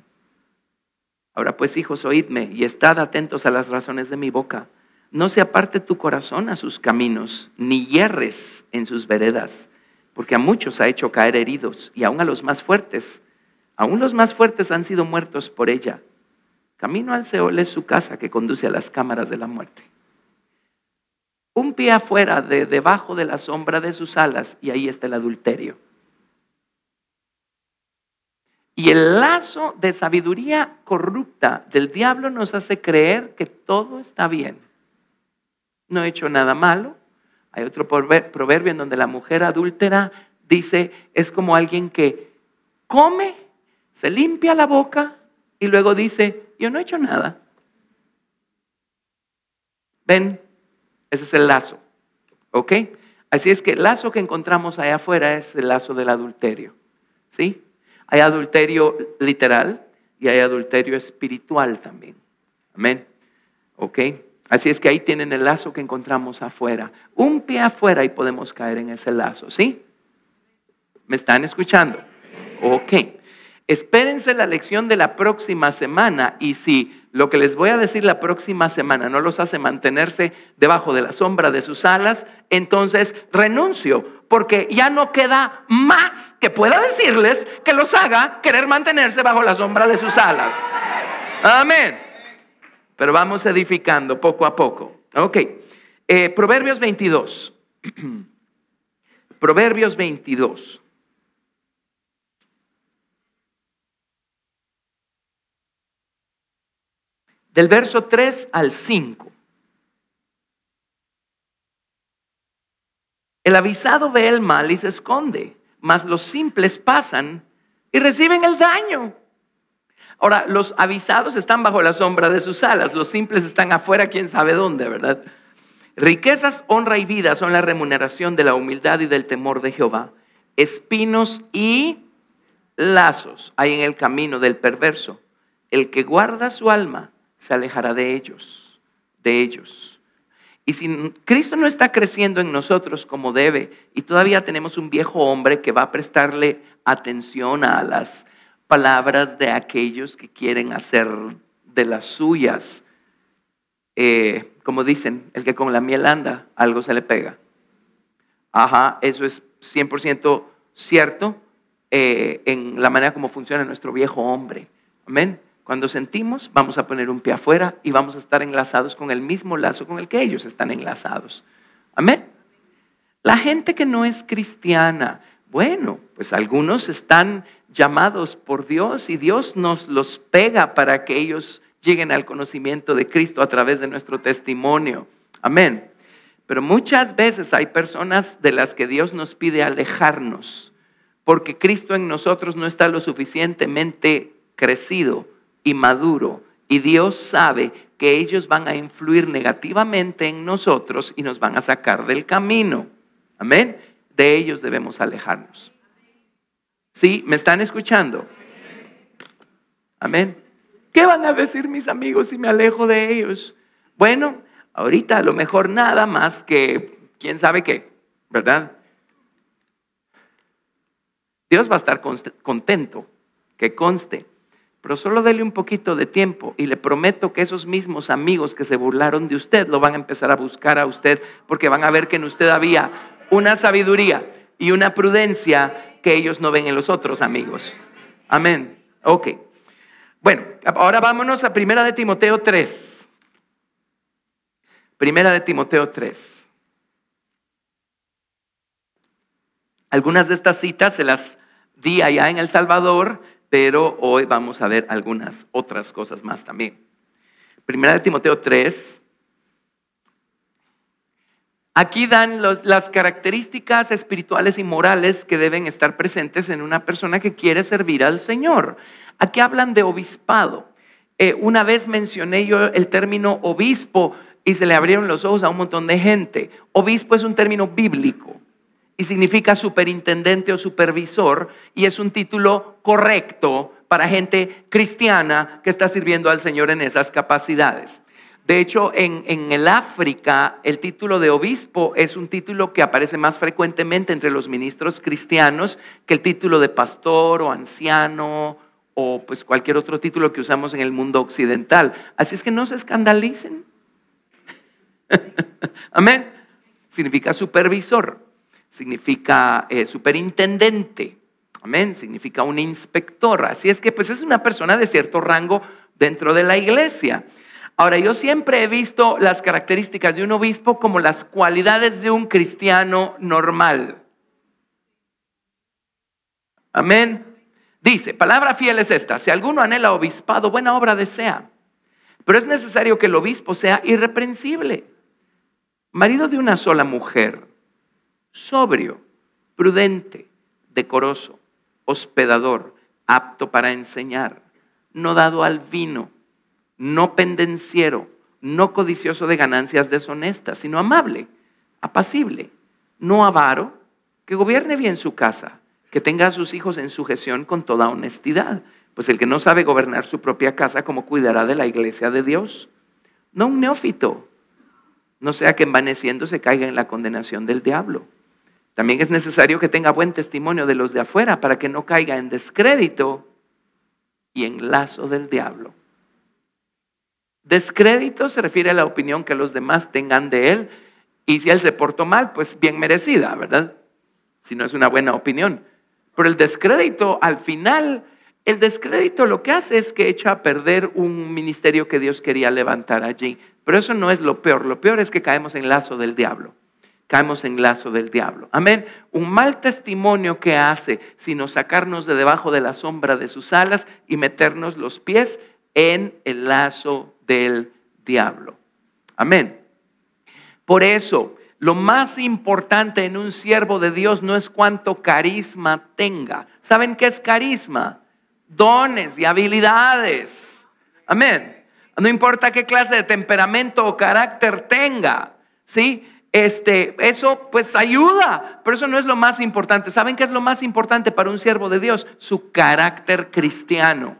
Ahora pues, hijos, oídme y estad atentos a las razones de mi boca. No se aparte tu corazón a sus caminos, ni yerres en sus veredas, porque a muchos ha hecho caer heridos, y aún los más fuertes han sido muertos por ella. Camino al Seol es su casa que conduce a las cámaras de la muerte. un pie afuera, debajo de la sombra de sus alas, y ahí está el adulterio. Y el lazo de sabiduría corrupta del diablo nos hace creer que todo está bien. No he hecho nada malo. Hay otro proverbio en donde la mujer adúltera dice, es como alguien que come, se limpia la boca y luego dice, yo no he hecho nada. ¿Ven? Ese es el lazo. ¿Ok? Así es que el lazo que encontramos allá afuera es el lazo del adulterio. ¿Sí? Hay adulterio literal y hay adulterio espiritual también. Amén. ¿Ok? Así es que ahí tienen el lazo que encontramos afuera. Un pie afuera y podemos caer en ese lazo. ¿Sí? ¿Me están escuchando? Ok. Espérense la lección de la próxima semana y si lo que les voy a decir la próxima semana no los hace mantenerse debajo de la sombra de sus alas, entonces renuncio, porque ya no queda más que pueda decirles que los haga querer mantenerse bajo la sombra de sus alas. Amén. Pero vamos edificando poco a poco. Ok. Proverbios 22. Proverbios 22. Del verso 3 al 5. El avisado ve el mal y se esconde, mas los simples pasan y reciben el daño. Ahora, los avisados están bajo la sombra de sus alas, los simples están afuera, quién sabe dónde, ¿verdad? Riquezas, honra y vida son la remuneración de la humildad y del temor de Jehová. Espinos y lazos hay en el camino del perverso. El que guarda su alma se alejará de ellos. Y si Cristo no está creciendo en nosotros como debe y todavía tenemos un viejo hombre que va a prestarle atención a las palabras de aquellos que quieren hacer de las suyas, como dicen, el que con la miel anda, algo se le pega. Ajá, eso es 100% cierto en la manera como funciona nuestro viejo hombre. Amén. Cuando sentimos, vamos a poner un pie afuera y vamos a estar enlazados con el mismo lazo con el que ellos están enlazados. Amén. La gente que no es cristiana, bueno, pues algunos están llamados por Dios y Dios nos los pega para que ellos lleguen al conocimiento de Cristo a través de nuestro testimonio. Amén. Pero muchas veces hay personas de las que Dios nos pide alejarnos porque Cristo en nosotros no está lo suficientemente crecido y maduro, y Dios sabe que ellos van a influir negativamente en nosotros y nos van a sacar del camino. Amén. De ellos debemos alejarnos. ¿Sí? ¿Me están escuchando? Amén. ¿Qué van a decir mis amigos si me alejo de ellos? Bueno, ahorita a lo mejor nada más que quién sabe qué, ¿verdad? Dios va a estar contento, que conste. Pero solo dele un poquito de tiempo y le prometo que esos mismos amigos que se burlaron de usted lo van a empezar a buscar a usted porque van a ver que en usted había una sabiduría y una prudencia que ellos no ven en los otros amigos. Amén. Ok. Bueno, ahora vámonos a 1 de Timoteo 3. 1 de Timoteo 3. Algunas de estas citas se las di allá en El Salvador, pero hoy vamos a ver algunas otras cosas más también. 1 de Timoteo 3. Aquí dan las características espirituales y morales que deben estar presentes en una persona que quiere servir al Señor. Aquí hablan de obispado. Una vez mencioné yo el término obispo y se le abrieron los ojos a un montón de gente. Obispo es un término bíblico y significa superintendente o supervisor, y es un título correcto para gente cristiana que está sirviendo al Señor en esas capacidades. De hecho, en el África, el título de obispo es un título que aparece más frecuentemente entre los ministros cristianos que el título de pastor o anciano o pues cualquier otro título que usamos en el mundo occidental. Así es que no se escandalicen. Amén. Significa supervisor. Significa superintendente, amén, significa un inspector. Así es que pues es una persona de cierto rango dentro de la iglesia. Ahora, yo siempre he visto las características de un obispo como las cualidades de un cristiano normal. Amén. Dice, palabra fiel es esta: si alguno anhela obispado, buena obra desea. Pero es necesario que el obispo sea irreprensible, marido de una sola mujer, sobrio, prudente, decoroso, hospedador, apto para enseñar, no dado al vino, no pendenciero, no codicioso de ganancias deshonestas, sino amable, apacible, no avaro, que gobierne bien su casa, que tenga a sus hijos en sujeción con toda honestidad. Pues el que no sabe gobernar su propia casa, ¿cómo cuidará de la iglesia de Dios? No un neófito, no sea que envaneciéndose caiga en la condenación del diablo. También es necesario que tenga buen testimonio de los de afuera, para que no caiga en descrédito y en lazo del diablo. Descrédito se refiere a la opinión que los demás tengan de él, y si él se portó mal, pues bien merecida, ¿verdad? Si no es una buena opinión. Pero el descrédito, al final, el descrédito lo que hace es que echa a perder un ministerio que Dios quería levantar allí. Pero eso no es lo peor es que caemos en lazo del diablo. Caemos en lazo del diablo. Amén. Un mal testimonio que hace sino sacarnos de debajo de la sombra de sus alas y meternos los pies en el lazo del diablo. Amén. Por eso, lo más importante en un siervo de Dios no es cuánto carisma tenga. ¿Saben qué es carisma? Dones y habilidades. Amén. No importa qué clase de temperamento o carácter tenga, ¿sí? Eso pues ayuda, pero eso no es lo más importante. ¿Saben qué es lo más importante para un siervo de Dios? Su carácter cristiano,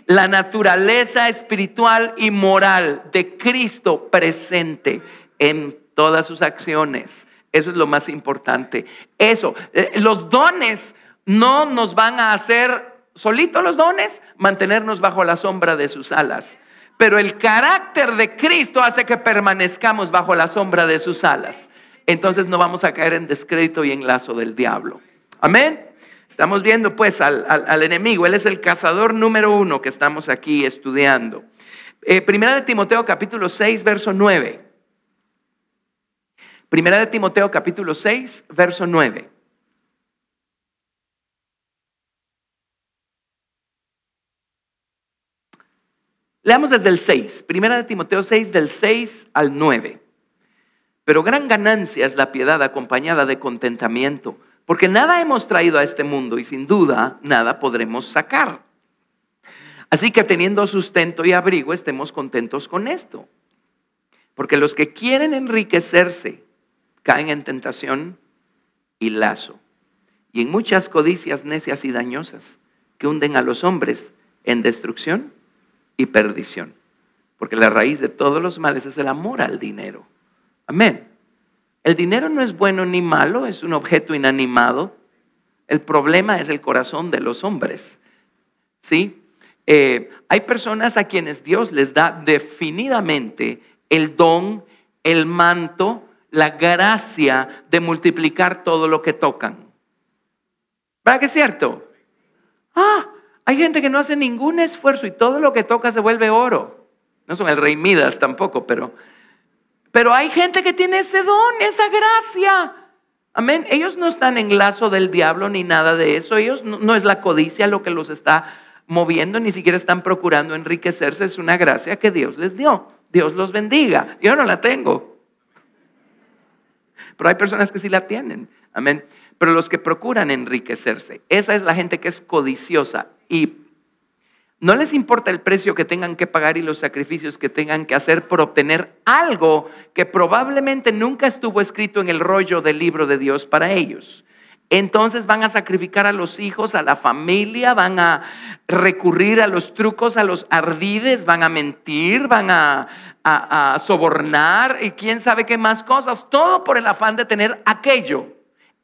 la naturaleza espiritual y moral de Cristo presente en todas sus acciones. Eso es lo más importante. Eso, los dones no nos van a hacer solitos, los dones, mantenernos bajo la sombra de sus alas. Pero el carácter de Cristo hace que permanezcamos bajo la sombra de sus alas. Entonces no vamos a caer en descrédito y en lazo del diablo. Amén. Estamos viendo pues al enemigo. Él es el cazador número 1 que estamos aquí estudiando. Primera de Timoteo capítulo 6 verso 9. Primera de Timoteo capítulo 6 verso 9. Leamos desde el 6, Primera de Timoteo 6, del 6 al 9. Pero gran ganancia es la piedad acompañada de contentamiento, porque nada hemos traído a este mundo y sin duda nada podremos sacar. Así que teniendo sustento y abrigo, estemos contentos con esto. Porque los que quieren enriquecerse caen en tentación y lazo, y en muchas codicias necias y dañosas que hunden a los hombres en destrucción y perdición, porque la raíz de todos los males es el amor al dinero. Amén. El dinero no es bueno ni malo, es un objeto inanimado. El problema es el corazón de los hombres. ¿Sí? Hay personas a quienes Dios les da definidamente el don, el manto, la gracia de multiplicar todo lo que tocan. ¿Verdad que es cierto? Hay gente que no hace ningún esfuerzo y todo lo que toca se vuelve oro. No son el rey Midas tampoco, pero hay gente que tiene ese don, esa gracia. Amén. Ellos no están en lazo del diablo ni nada de eso. Ellos no es la codicia lo que los está moviendo, ni siquiera están procurando enriquecerse. Es una gracia que Dios les dio. Dios los bendiga. Yo no la tengo, pero hay personas que sí la tienen. Amén. Pero los que procuran enriquecerse, esa es la gente que es codiciosa y no les importa el precio que tengan que pagar y los sacrificios que tengan que hacer por obtener algo que probablemente nunca estuvo escrito en el rollo del libro de Dios para ellos. Entonces van a sacrificar a los hijos, a la familia, van a recurrir a los trucos, a los ardides, van a mentir, van a sobornar y quién sabe qué más cosas, todo por el afán de tener aquello.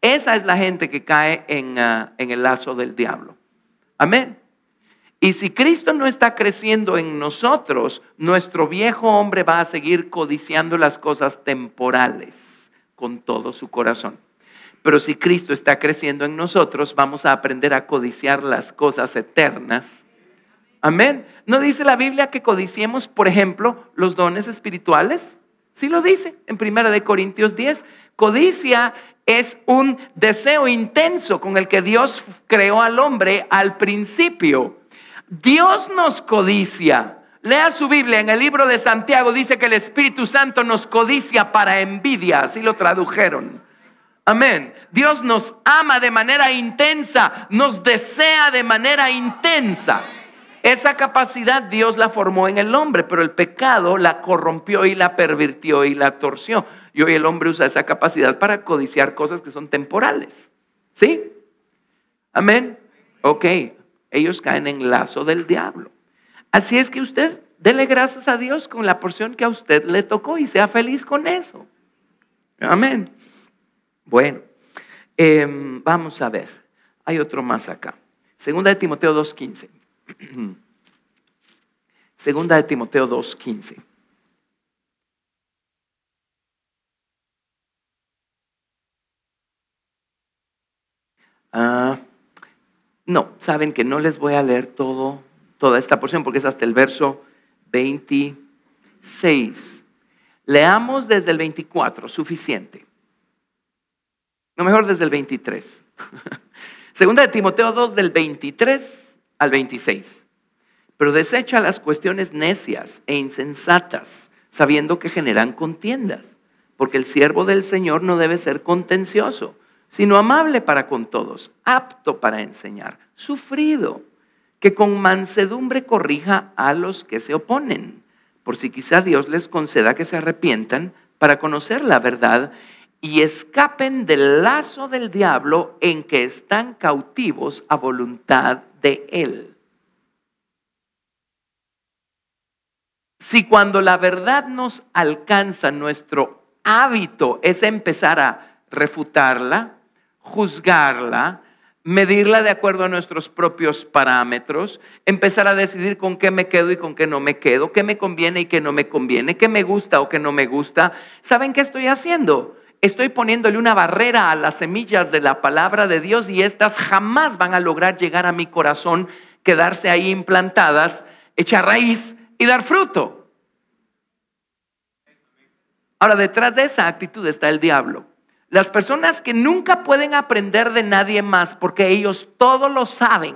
Esa es la gente que cae en el lazo del diablo. Amén. Y si Cristo no está creciendo en nosotros, nuestro viejo hombre va a seguir codiciando las cosas temporales con todo su corazón. Pero si Cristo está creciendo en nosotros, vamos a aprender a codiciar las cosas eternas. Amén. ¿No dice la Biblia que codiciemos, por ejemplo, los dones espirituales? Sí lo dice en 1 Corintios 10. Codicia es un deseo intenso con el que Dios creó al hombre al principio. Dios nos codicia. Lea su Biblia, en el libro de Santiago dice que el Espíritu Santo nos codicia para envidia, así lo tradujeron. Amén. Dios nos ama de manera intensa, nos desea de manera intensa. Esa capacidad Dios la formó en el hombre, pero el pecado la corrompió y la pervirtió y la torció. Y hoy el hombre usa esa capacidad para codiciar cosas que son temporales. ¿Sí? Amén. Ok, ellos caen en lazo del diablo. Así es que usted dele gracias a Dios con la porción que a usted le tocó y sea feliz con eso. Amén. Bueno, vamos a ver. Hay otro más acá. Segunda de Timoteo 2:15. Segunda de Timoteo 2:15. No, saben que no les voy a leer toda esta porción porque es hasta el verso 26. Leamos desde el 24, suficiente. No, mejor desde el 23. Segunda de Timoteo 2 del 23 al 26. Pero desecha las cuestiones necias e insensatas, sabiendo que generan contiendas, porque el siervo del Señor no debe ser contencioso, sino amable para con todos, apto para enseñar, sufrido, que con mansedumbre corrija a los que se oponen, por si quizá Dios les conceda que se arrepientan para conocer la verdad y escapen del lazo del diablo en que están cautivos a voluntad de él. Si cuando la verdad nos alcanza, nuestro hábito es empezar a refutarla, juzgarla, medirla de acuerdo a nuestros propios parámetros, empezar a decidir con qué me quedo y con qué no me quedo, qué me conviene y qué no me conviene, qué me gusta o qué no me gusta, ¿saben qué estoy haciendo? Estoy poniéndole una barrera a las semillas de la palabra de Dios y estas jamás van a lograr llegar a mi corazón, quedarse ahí implantadas, echar raíz y dar fruto. Ahora, detrás de esa actitud está el diablo. Las personas que nunca pueden aprender de nadie más porque ellos todo lo saben.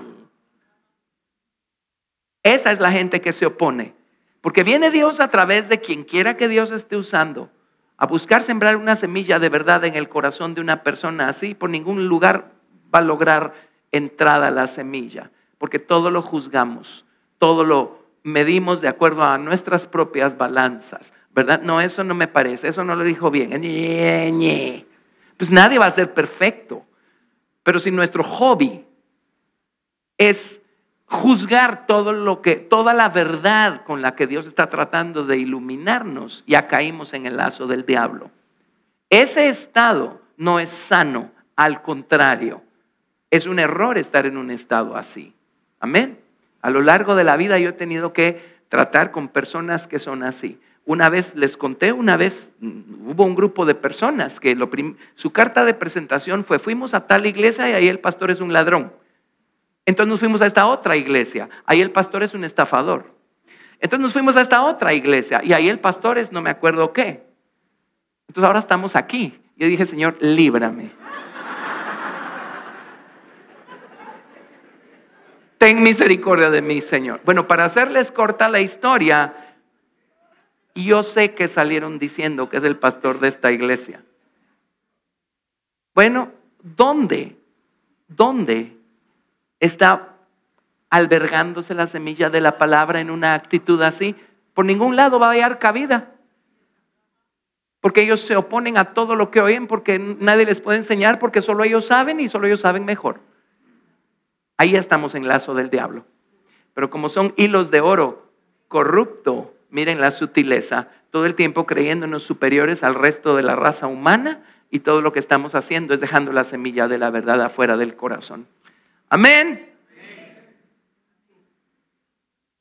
Esa es la gente que se opone. Porque viene Dios a través de quien quiera que Dios esté usando a buscar sembrar una semilla de verdad en el corazón de una persona así. Por ningún lugar va a lograr entrada la semilla. Porque todo lo juzgamos, todo lo medimos de acuerdo a nuestras propias balanzas. ¿Verdad? No, eso no me parece, eso no lo dijo bien. Pues nadie va a ser perfecto. Pero si nuestro hobby es juzgar toda la verdad con la que Dios está tratando de iluminarnos, ya caímos en el lazo del diablo. Ese estado no es sano, al contrario, es un error estar en un estado así. Amén. A lo largo de la vida yo he tenido que tratar con personas que son así. Una vez les conté, hubo un grupo de personas que su carta de presentación fuimos a tal iglesia y ahí el pastor es un ladrón. Entonces nos fuimos a esta otra iglesia, ahí el pastor es un estafador. Entonces nos fuimos a esta otra iglesia y ahí el pastor es no me acuerdo qué. Entonces ahora estamos aquí. Yo dije, Señor, líbrame. Ten misericordia de mí, Señor. Bueno, para hacerles corta la historia, yo sé que salieron diciendo que es el pastor de esta iglesia. Bueno, ¿dónde está albergándose la semilla de la palabra en una actitud así? Por ningún lado va a hallar cabida. Porque ellos se oponen a todo lo que oyen, porque nadie les puede enseñar, porque solo ellos saben y solo ellos saben mejor. Ahí estamos en lazo del diablo. Pero como son hilos de oro corrupto, miren la sutileza, todo el tiempo creyéndonos superiores al resto de la raza humana y todo lo que estamos haciendo es dejando la semilla de la verdad afuera del corazón. Amén.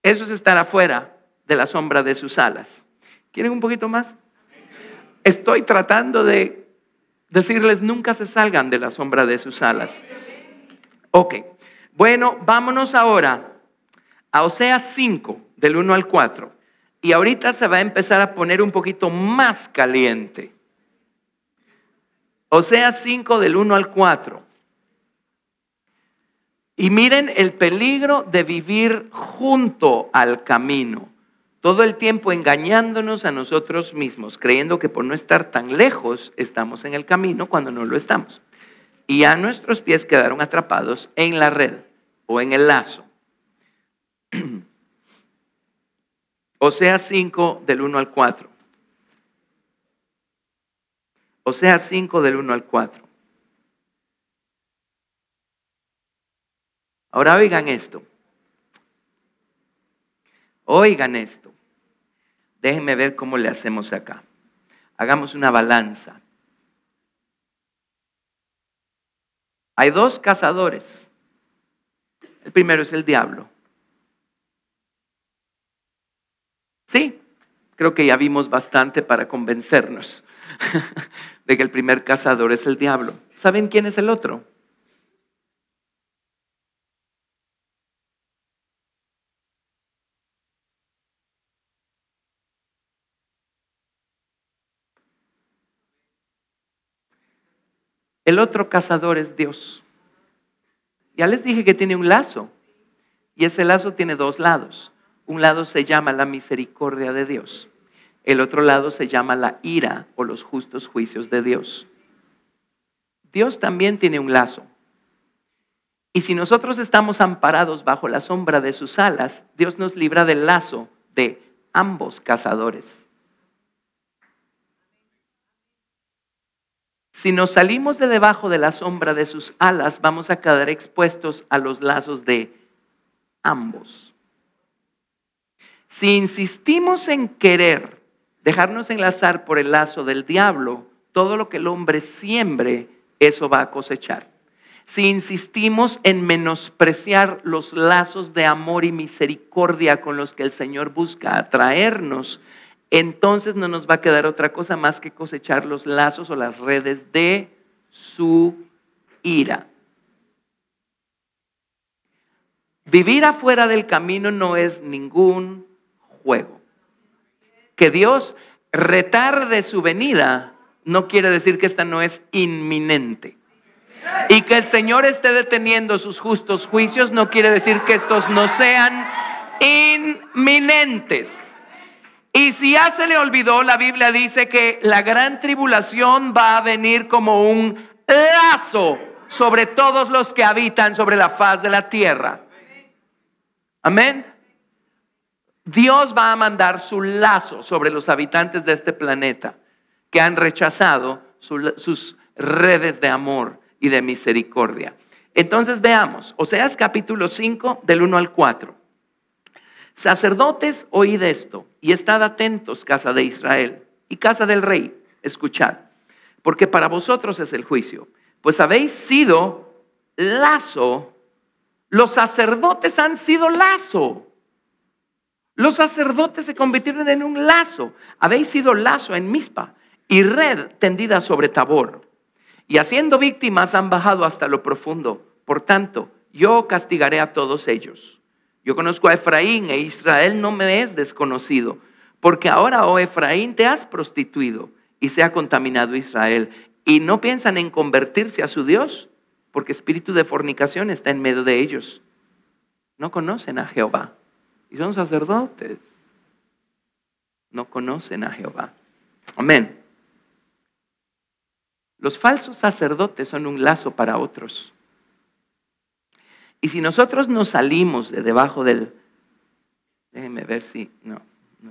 Eso es estar afuera de la sombra de sus alas. ¿Quieren un poquito más? Estoy tratando de decirles nunca se salgan de la sombra de sus alas. Ok, bueno, vámonos ahora a Oseas 5, del 1 al 4. Y ahorita se va a empezar a poner un poquito más caliente. Oseas 5, del 1 al 4. Y miren el peligro de vivir junto al camino. Todo el tiempo engañándonos a nosotros mismos, creyendo que por no estar tan lejos estamos en el camino cuando no lo estamos. Y ya nuestros pies quedaron atrapados en la red o en el lazo. Oseas 5 del 1 al 4. Oseas 5 del 1 al 4. Ahora oigan esto. Oigan esto. Déjenme ver cómo le hacemos acá. Hagamos una balanza. Hay dos cazadores. El primero es el diablo. Sí, creo que ya vimos bastante para convencernos de que el primer cazador es el diablo. ¿Saben quién es el otro? El otro cazador es Dios. Ya les dije que tiene un lazo. Y ese lazo tiene dos lados. Un lado se llama la misericordia de Dios. El otro lado se llama la ira o los justos juicios de Dios. Dios también tiene un lazo. Y si nosotros estamos amparados bajo la sombra de sus alas, Dios nos libra del lazo de ambos cazadores. Si nos salimos de debajo de la sombra de sus alas, vamos a quedar expuestos a los lazos de ambos. Si insistimos en querer dejarnos enlazar por el lazo del diablo, todo lo que el hombre siembre, eso va a cosechar. Si insistimos en menospreciar los lazos de amor y misericordia con los que el Señor busca atraernos, entonces no nos va a quedar otra cosa más que cosechar los lazos o las redes de su ira. Vivir afuera del camino no es ningún juego. Que Dios retarde su venida no quiere decir que esta no es inminente. Y que el Señor esté deteniendo sus justos juicios no quiere decir que estos no sean inminentes. Y si ya se le olvidó, la Biblia dice que la gran tribulación va a venir como un lazo sobre todos los que habitan sobre la faz de la tierra. Amén. Dios va a mandar su lazo sobre los habitantes de este planeta que han rechazado sus redes de amor y de misericordia. Entonces veamos, Oseas capítulo 5 del 1 al 4. Sacerdotes, oíd esto y estad atentos, casa de Israel y casa del rey, escuchad, porque para vosotros es el juicio, pues habéis sido lazo. Los sacerdotes han sido lazo. Los sacerdotes se convirtieron en un lazo. Habéis sido lazo en Mizpa y red tendida sobre Tabor. Y haciendo víctimas han bajado hasta lo profundo. Por tanto, yo castigaré a todos ellos. Yo conozco a Efraín e Israel no me es desconocido. Porque ahora, oh Efraín, te has prostituido y se ha contaminado Israel. Y no piensan en convertirse a su Dios, porque espíritu de fornicación está en medio de ellos. No conocen a Jehová. Y son sacerdotes. No conocen a Jehová. Amén. Los falsos sacerdotes son un lazo para otros. Y si nosotros nos salimos de debajo del... Déjenme ver si... No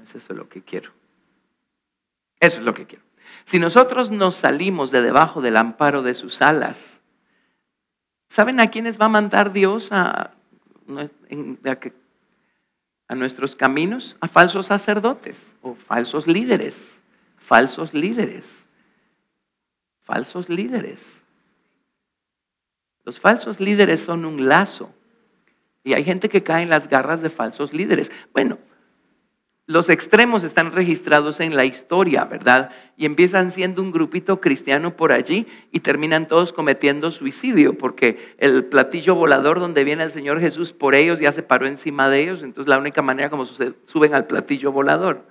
es eso lo que quiero. Eso es lo que quiero. Si nosotros nos salimos de debajo del amparo de sus alas, ¿saben a quiénes va a mandar Dios a nuestros caminos? A falsos sacerdotes o falsos líderes. Falsos líderes. Falsos líderes. Los falsos líderes son un lazo. Y hay gente que cae en las garras de falsos líderes. Bueno, Los extremos están registrados en la historia, ¿verdad? Y empiezan siendo un grupito cristiano por allí y terminan todos cometiendo suicidio porque el platillo volador donde viene el Señor Jesús por ellos ya se paró encima de ellos. Entonces la única manera como suben al platillo volador.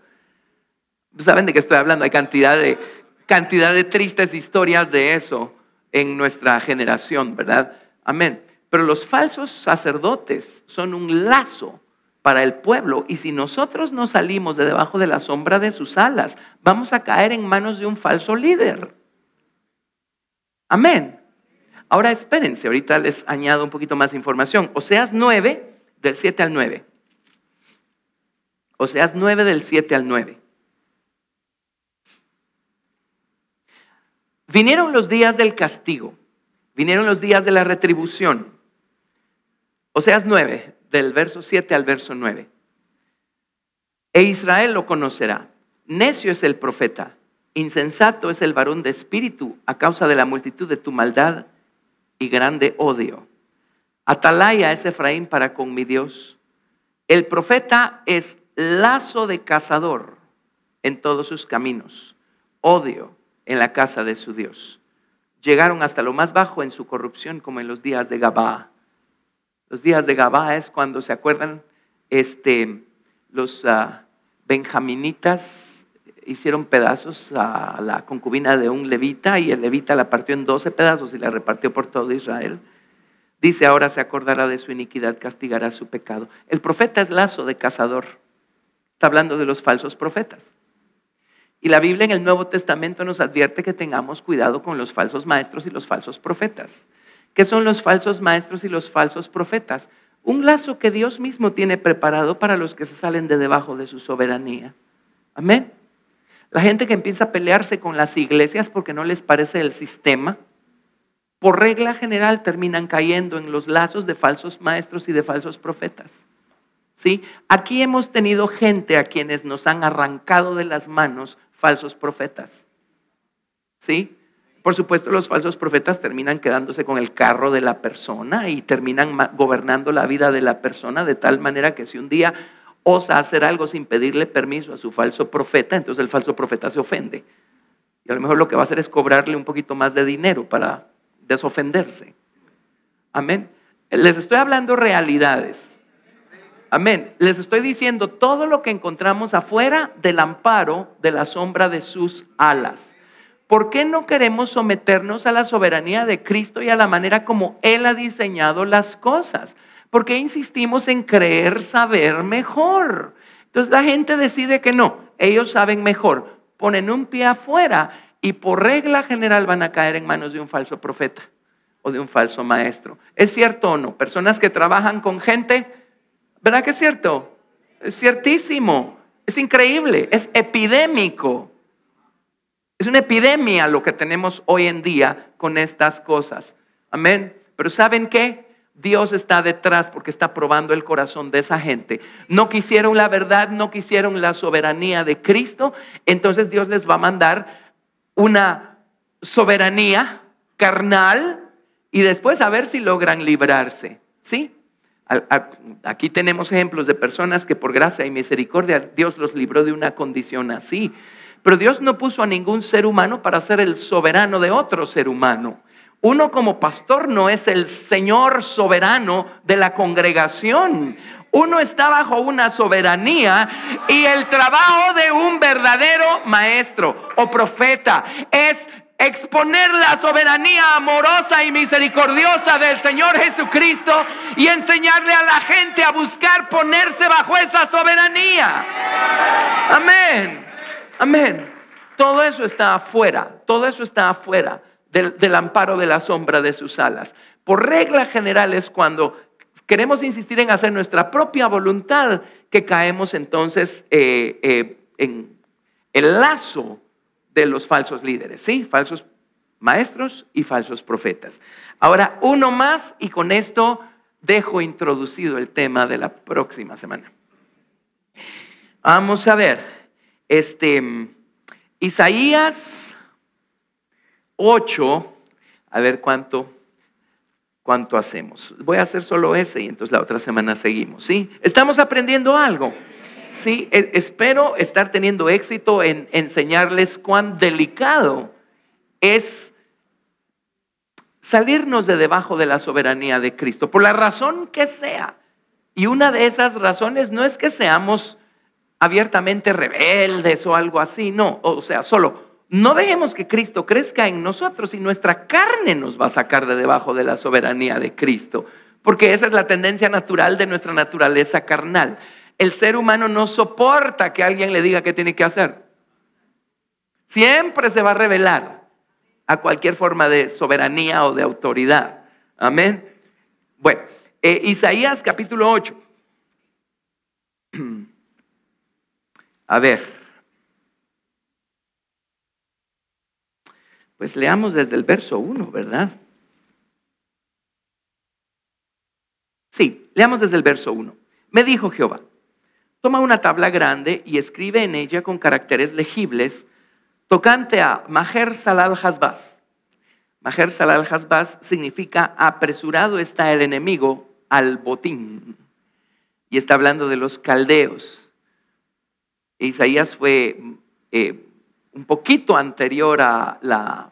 ¿Saben de qué estoy hablando? Hay cantidad de tristes historias de eso en nuestra generación, ¿verdad? Amén. Pero los falsos sacerdotes son un lazo para el pueblo, y si nosotros no salimos de debajo de la sombra de sus alas, vamos a caer en manos de un falso líder. Amén. Ahora espérense, ahorita les añado un poquito más de información. Oseas 9, del 7 al 9. Oseas 9, del 7 al 9. Vinieron los días del castigo, vinieron los días de la retribución. Oseas 9, del verso 7 al verso 9. E Israel lo conocerá. Necio es el profeta, insensato es el varón de espíritu a causa de la multitud de tu maldad y grande odio. Atalaya es Efraín para con mi Dios. El profeta es lazo de cazador en todos sus caminos, odio en la casa de su Dios. Llegaron hasta lo más bajo en su corrupción, como en los días de Gabaa. Los días de Gabaa es cuando, ¿se acuerdan? Los benjaminitas hicieron pedazos a la concubina de un levita, y el levita la partió en 12 pedazos y la repartió por todo Israel. Dice, ahora se acordará de su iniquidad, castigará su pecado. El profeta es lazo de cazador. Está hablando de los falsos profetas. Y la Biblia en el Nuevo Testamento nos advierte que tengamos cuidado con los falsos maestros y los falsos profetas. ¿Qué son los falsos maestros y los falsos profetas? Un lazo que Dios mismo tiene preparado para los que se salen de debajo de su soberanía. Amén. La gente que empieza a pelearse con las iglesias porque no les parece el sistema, por regla general terminan cayendo en los lazos de falsos maestros y de falsos profetas. ¿Sí? Aquí hemos tenido gente a quienes nos han arrancado de las manos falsos profetas. ¿Sí? Por supuesto, los falsos profetas terminan quedándose con el carro de la persona y terminan gobernando la vida de la persona de tal manera que si un día osa hacer algo sin pedirle permiso a su falso profeta, entonces el falso profeta se ofende. Y a lo mejor lo que va a hacer es cobrarle un poquito más de dinero para desofenderse. Amén. Les estoy hablando realidades. Amén. Les estoy diciendo todo lo que encontramos afuera del amparo de la sombra de sus alas. ¿Por qué no queremos someternos a la soberanía de Cristo y a la manera como Él ha diseñado las cosas? ¿Por qué insistimos en creer saber mejor? Entonces la gente decide que no, ellos saben mejor, ponen un pie afuera y por regla general van a caer en manos de un falso profeta o de un falso maestro. ¿Es cierto o no? Personas que trabajan con gente, ¿verdad que es cierto? Es ciertísimo, es increíble, es epidémico. Es una epidemia lo que tenemos hoy en día con estas cosas. Amén. Pero ¿saben qué? Dios está detrás porque está probando el corazón de esa gente. No quisieron la verdad, no quisieron la soberanía de Cristo. Entonces Dios les va a mandar una soberanía carnal y después a ver si logran librarse. ¿Sí? Aquí tenemos ejemplos de personas que por gracia y misericordia Dios los libró de una condición así. Pero Dios no puso a ningún ser humano para ser el soberano de otro ser humano. Uno como pastor no es el señor soberano de la congregación. Uno está bajo una soberanía y el trabajo de un verdadero maestro o profeta es exponer la soberanía amorosa y misericordiosa del Señor Jesucristo y enseñarle a la gente a buscar ponerse bajo esa soberanía. Amén. Amén. Todo eso está afuera, del amparo de la sombra de sus alas. Por regla general es cuando queremos insistir en hacer nuestra propia voluntad que caemos entonces en el lazo de los falsos líderes, ¿sí? Falsos maestros y falsos profetas. Ahora, uno más y con esto dejo introducido el tema de la próxima semana. Vamos a ver. Isaías 8, a ver cuánto hacemos. Voy a hacer solo ese y entonces la otra semana seguimos, ¿sí? ¿Estamos aprendiendo algo? Sí, espero estar teniendo éxito en enseñarles cuán delicado es salirnos de debajo de la soberanía de Cristo, por la razón que sea. Y una de esas razones no es que seamos abiertamente rebeldes o algo así, no, o sea, solo no dejemos que Cristo crezca en nosotros y nuestra carne nos va a sacar de debajo de la soberanía de Cristo, porque esa es la tendencia natural de nuestra naturaleza carnal. El ser humano no soporta que alguien le diga qué tiene que hacer. Siempre se va a rebelar a cualquier forma de soberanía o de autoridad. Amén. Bueno, Isaías capítulo 8. A ver. Pues leamos desde el verso 1, ¿verdad? Sí, leamos desde el verso 1. Me dijo Jehová: toma una tabla grande y escribe en ella con caracteres legibles tocante a Maher Salal Hasbaz. Maher Salal Hasbaz significa apresurado está el enemigo al botín. Y está hablando de los caldeos. Isaías fue un poquito anterior a la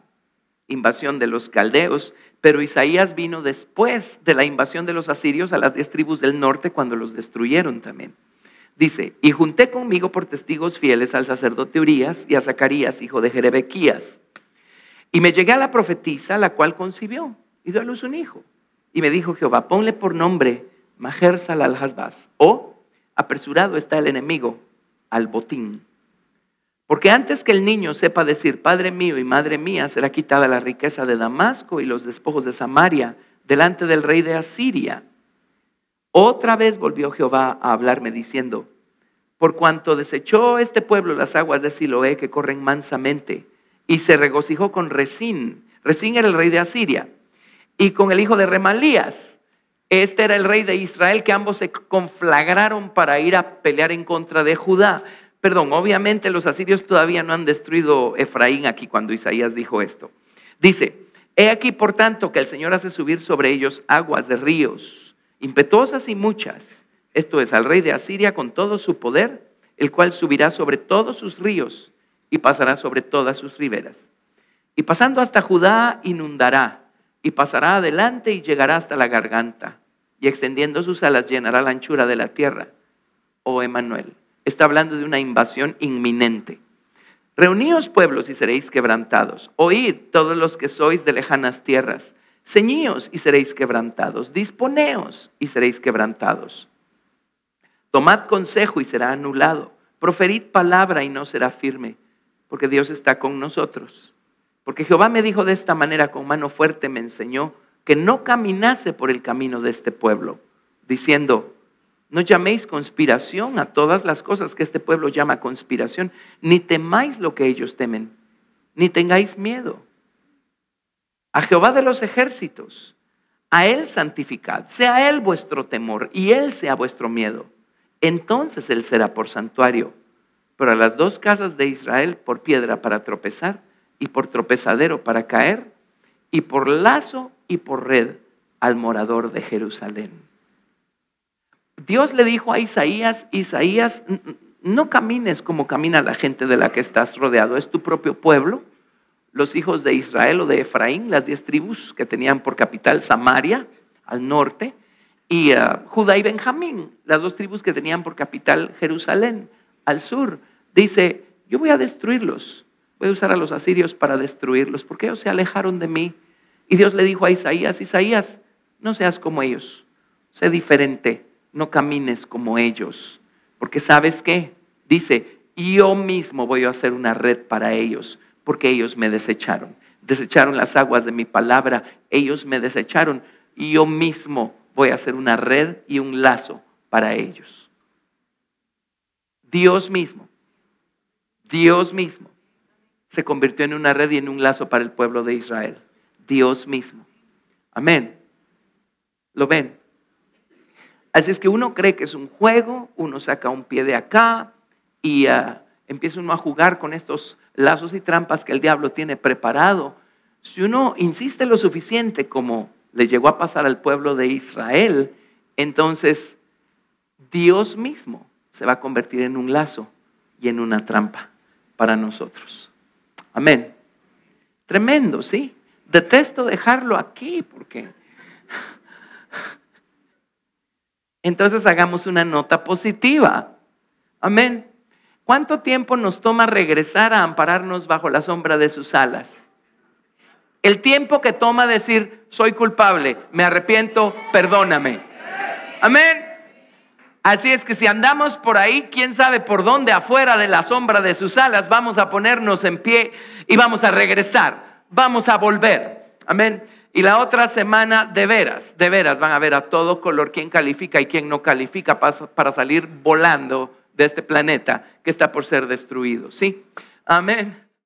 invasión de los caldeos, pero Isaías vino después de la invasión de los asirios a las 10 tribus del norte cuando los destruyeron también. Dice: y junté conmigo por testigos fieles al sacerdote Urías y a Zacarías, hijo de Jerebequías. Y me llegué a la profetisa, la cual concibió y dio a luz un hijo. Y me dijo Jehová: ponle por nombre Maher Salal Hasbaz, o apresurado está el enemigo al botín. Porque antes que el niño sepa decir Padre mío y Madre mía, será quitada la riqueza de Damasco y los despojos de Samaria delante del rey de Asiria. Otra vez volvió Jehová a hablarme diciendo: por cuanto desechó este pueblo las aguas de Siloé que corren mansamente, y se regocijó con Resín. Resín era el rey de Asiria, y con el hijo de Remalías. Este era el rey de Israel, que ambos se conflagraron para ir a pelear en contra de Judá. Perdón, obviamente los asirios todavía no han destruido Efraín aquí cuando Isaías dijo esto. Dice: he aquí por tanto que el Señor hace subir sobre ellos aguas de ríos impetuosas y muchas, esto es, al rey de Asiria con todo su poder, el cual subirá sobre todos sus ríos y pasará sobre todas sus riberas. Y pasando hasta Judá inundará, y pasará adelante y llegará hasta la garganta, y extendiendo sus alas llenará la anchura de la tierra. Oh Emmanuel, está hablando de una invasión inminente. Reuníos pueblos y seréis quebrantados. Oíd todos los que sois de lejanas tierras. Ceñíos y seréis quebrantados. Disponeos y seréis quebrantados. Tomad consejo y será anulado. Proferid palabra y no será firme, porque Dios está con nosotros. Porque Jehová me dijo de esta manera, con mano fuerte me enseñó que no caminase por el camino de este pueblo, diciendo: no llaméis conspiración a todas las cosas que este pueblo llama conspiración, ni temáis lo que ellos temen, ni tengáis miedo. A Jehová de los ejércitos, a Él santificad, sea Él vuestro temor y Él sea vuestro miedo. Entonces Él será por santuario, pero a las 2 casas de Israel por piedra para tropezar y por tropezadero para caer, y por lazo y por red al morador de Jerusalén. Dios le dijo a Isaías: Isaías, no camines como camina la gente de la que estás rodeado, es tu propio pueblo. Los hijos de Israel o de Efraín, las 10 tribus que tenían por capital Samaria al norte, y Judá y Benjamín, las 2 tribus que tenían por capital Jerusalén al sur. Dice: yo voy a destruirlos, voy a usar a los asirios para destruirlos, porque ellos se alejaron de mí. Y Dios le dijo a Isaías: Isaías, no seas como ellos, sé diferente, no camines como ellos, porque ¿sabes qué? Dice: yo mismo voy a hacer una red para ellos, porque ellos me desecharon. Desecharon las aguas de mi palabra, ellos me desecharon, y yo mismo voy a hacer una red y un lazo para ellos. Dios mismo se convirtió en una red y en un lazo para el pueblo de Israel. Dios mismo. Amén. ¿Lo ven? Así es que uno cree que es un juego, uno saca un pie de acá y empieza uno a jugar con estos lazos y trampas que el diablo tiene preparado. Si uno insiste lo suficiente, como le llegó a pasar al pueblo de Israel, entonces Dios mismo se va a convertir en un lazo y en una trampa para nosotros. Amén. Tremendo, ¿sí? Detesto dejarlo aquí porque... Entonces hagamos una nota positiva. Amén. ¿Cuánto tiempo nos toma regresar a ampararnos bajo la sombra de sus alas? El tiempo que toma decir, soy culpable, me arrepiento, perdóname. Amén. Así es que si andamos por ahí, quién sabe por dónde, afuera de la sombra de sus alas, vamos a ponernos en pie y vamos a regresar, vamos a volver. Amén. Y la otra semana, de veras, van a ver a todo color quién califica y quién no califica para salir volando de este planeta que está por ser destruido. ¿Sí? Amén.